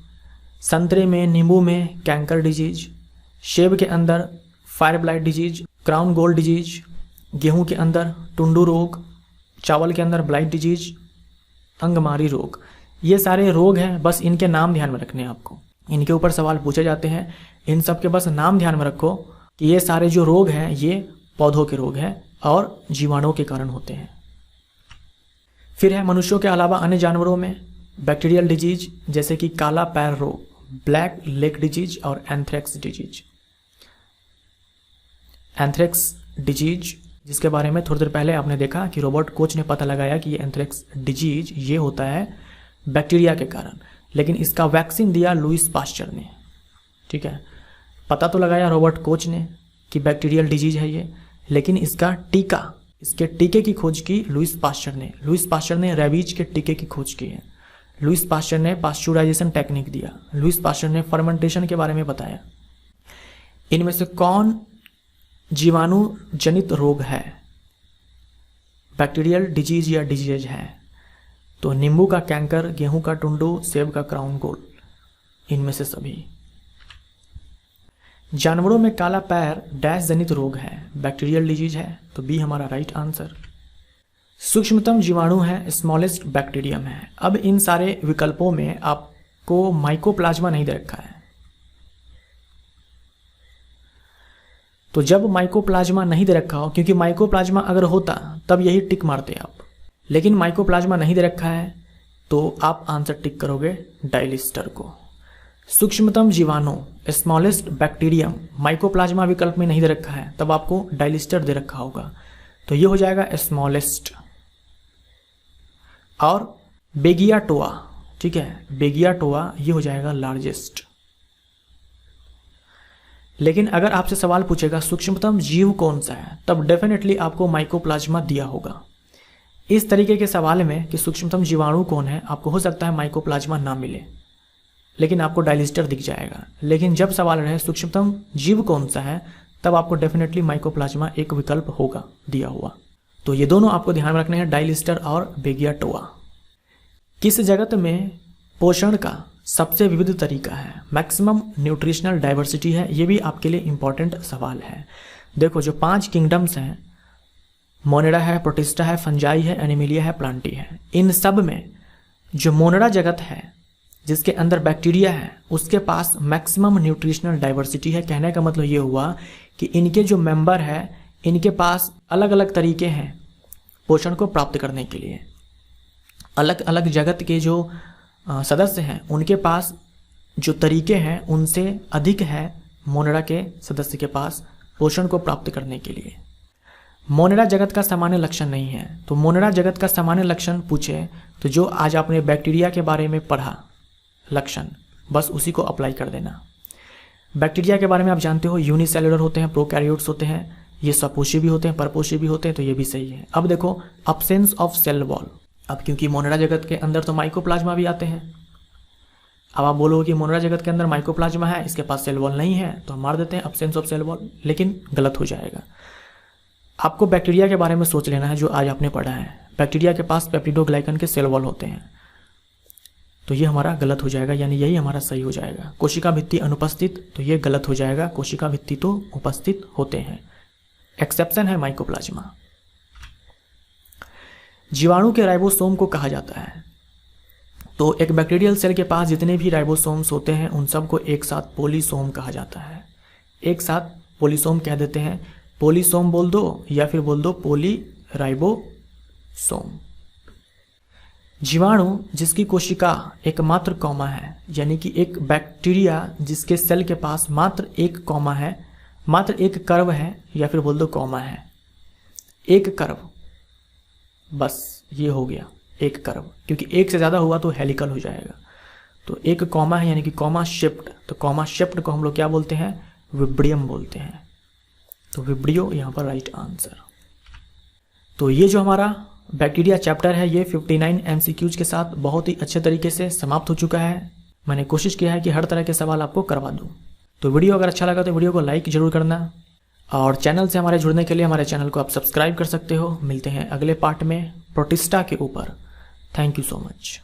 संतरे में नींबू में कैंकर डिजीज, सेब के अंदर fire blight disease, crown gold disease, गेहूं के अंदर टुंडू रोग, चावल के अंदर ब्लाइट डिजीज, अंगमारी रोग। ये सारे रोग हैं, बस इनके नाम ध्यान में रखने हैं आपको। इनके ऊपर सवाल पूछे जाते हैं, इन सब के बस नाम ध्यान में रखो कि ये सारे जो रोग हैं ये पौधों के रोग हैं और जीवाणुओं के कारण होते हैं। फिर है मनुष्यों के अलावा अन्य जानवरों में बैक्टीरियल डिजीज, जैसे कि काला पैर रोग, ब्लैक लेग डिजीज और एंथ्रेक्स डिजीज। एंथ्रेक्स डिजीज जिसके बारे में थोड़ी देर पहले आपने देखा कि रॉबर्ट कोच ने पता लगाया कि ये एंथ्रेक्स डिजीज ये होता है बैक्टीरिया के कारण, लेकिन इसका वैक्सीन दिया लुईस पास्चर ने। ठीक है, पता तो लगाया रॉबर्ट कोच ने कि बैक्टीरियल डिजीज है ये, लेकिन इसका इसके टीके की खोज की लुईस पास्चर ने रेबीज के टीके की खोज की है। लुईस पास्चर ने पास्चुराइजेशन टेक्निक दिया। लुईस पास्चर ने फर्मेंटेशन के बारे में बताया। इनमें से कौन जीवाणु जनित रोग है, बैक्टीरियल डिजीज या डिजीज है? तो नींबू का कैंकर, गेहूं का टुंडू, सेब का क्राउन गोल्ड, इनमें से सभी। जानवरों में काला पैर डैश जनित रोग है, बैक्टीरियल डिजीज है, तो बी हमारा राइट आंसर। सूक्ष्मतम जीवाणु है, स्मॉलेस्ट बैक्टीरियम है। अब इन सारे विकल्पों में आपको माइकोप्लाज्मा नहीं दे रखा है, तो जब माइकोप्लाज्मा नहीं दे रखा हो, क्योंकि माइकोप्लाज्मा अगर होता तब यही टिक मारते आप, लेकिन माइकोप्लाज्मा नहीं दे रखा है तो आप आंसर टिक करोगे डायलिस्टर को। सूक्ष्मतम जीवाणु स्मॉलेस्ट बैक्टीरियम माइकोप्लाज्मा विकल्प में नहीं दे रखा है, तब आपको डायलिस्टर दे रखा होगा, तो ये हो जाएगा स्मॉलेस्ट। और बेगियाटोआ, ठीक है, बेगियाटोआ ये हो जाएगा लार्जेस्ट। लेकिन अगर आपसे सवाल पूछेगा सूक्ष्मतम जीव कौन सा है, तब डेफिनेटली आपको माइकोप्लाज्मा दिया होगा। इस तरीके के सवाल में कि सूक्ष्मतम जीवाणु कौन है, आपको हो सकता है माइकोप्लाज्मा ना मिले, लेकिन आपको डायलिस्टर दिख जाएगा। लेकिन जब सवाल रहे सूक्ष्मतम जीव कौन सा है, तब आपको डेफिनेटली माइकोप्लाज्मा एक विकल्प होगा दिया हुआ। तो ये दोनों आपको ध्यान में रखने हैं, डायलिस्टर और बेगियाटोआ। किस जगत में पोषण का सबसे विविध तरीका है? मैक्सिमम न्यूट्रिशनल डाइवर्सिटी है, ये भी आपके लिए इंपॉर्टेंट सवाल है। देखो, जो 5 किंगडम्स हैं, मोनेरा है, प्रोटिस्टा है, फंजाई है, एनिमिलिया है, प्लांटी है, इन सब में जो मोनेरा जगत है जिसके अंदर बैक्टीरिया है, उसके पास मैक्सिमम न्यूट्रिशनल डाइवर्सिटी है। कहने का मतलब ये हुआ कि इनके जो मेंबर है, इनके पास अलग अलग तरीके हैं पोषण को प्राप्त करने के लिए। अलग अलग जगत के जो सदस्य हैं, उनके पास जो तरीके हैं उनसे अधिक है मोनेरा के सदस्य के पास पोषण को प्राप्त करने के लिए। मोनेरा जगत का सामान्य लक्षण नहीं है, तो मोनेरा जगत का सामान्य लक्षण पूछे तो जो आज आपने बैक्टीरिया के बारे में पढ़ा लक्षण, बस उसी को अप्लाई कर देना। बैक्टीरिया के बारे में आप जानते हो, यूनिसेलुलर होते हैं, प्रोकैरियोट्स होते हैं, ये स्वपोषी भी होते हैं, परपोषी भी होते हैं, तो ये भी सही है। अब देखो, अब्सेंस ऑफ सेल वॉल। अब क्योंकि मोनेरा जगत के अंदर तो माइकोप्लाज्मा भी आते हैं, अब आप बोलोगे कि मोनेरा जगत के अंदर माइकोप्लाज्मा है, इसके पास सेल वॉल नहीं है, तो हम मार देते हैं अब्सेंस ऑफ सेल वॉल, लेकिन गलत हो जाएगा। आपको बैक्टीरिया के बारे में सोच लेना है जो आज आपने पढ़ा है। बैक्टीरिया के पास पेप्टिडोग्लाइकन के सेल वॉल होते हैं, तो ये हमारा गलत हो जाएगा, यानी यही हमारा सही हो जाएगा। कोशिका भित्ति अनुपस्थित, तो ये गलत हो जाएगा, कोशिका भित्ति तो उपस्थित होते हैं। एक्सेप्शन है माइकोप्लाज्मा। जीवाणु के राइबोसोम को कहा जाता है, तो एक बैक्टीरियल सेल के पास जितने भी राइबोसोम्स होते हैं उन सबको एक साथ पोलीसोम कहा जाता है। एक साथ पोलीसोम कह देते हैं, पोलीसोम बोल दो या फिर बोल दो पोलीराइबोसोम। जीवाणु जिसकी कोशिका एकमात्र कॉमा है, यानी कि एक बैक्टीरिया जिसके सेल के पास मात्र एक कॉमा है, मात्र एक कर्व है, या फिर बोल दो कॉमा है, एक कर्व, बस ये हो गया एक कर्व, क्योंकि एक से ज़्यादा हुआ तो हेलिकल हो जाएगा। तो एक कॉमा है यानी कि कॉमा शिफ्ट, तो कॉमा शिफ्ट को हम लोग क्या बोलते हैं? विब्रियम बोलते हैं। तो विब्रियो यहाँ पर राइट आंसर। तो ये जो हमारा बैक्टीरिया चैप्टर है ये 59 MCQs के साथ बहुत ही अच्छे तरीके से समाप्त हो चुका है। मैंने कोशिश किया है कि हर तरह के सवाल आपको करवा दूँ। तो वीडियो अगर अच्छा लगा तो वीडियो को लाइक जरूर करना, और चैनल से हमारे जुड़ने के लिए हमारे चैनल को आप सब्सक्राइब कर सकते हो। मिलते हैं अगले पार्ट में प्रोटिस्टा के ऊपर। Thank you so much.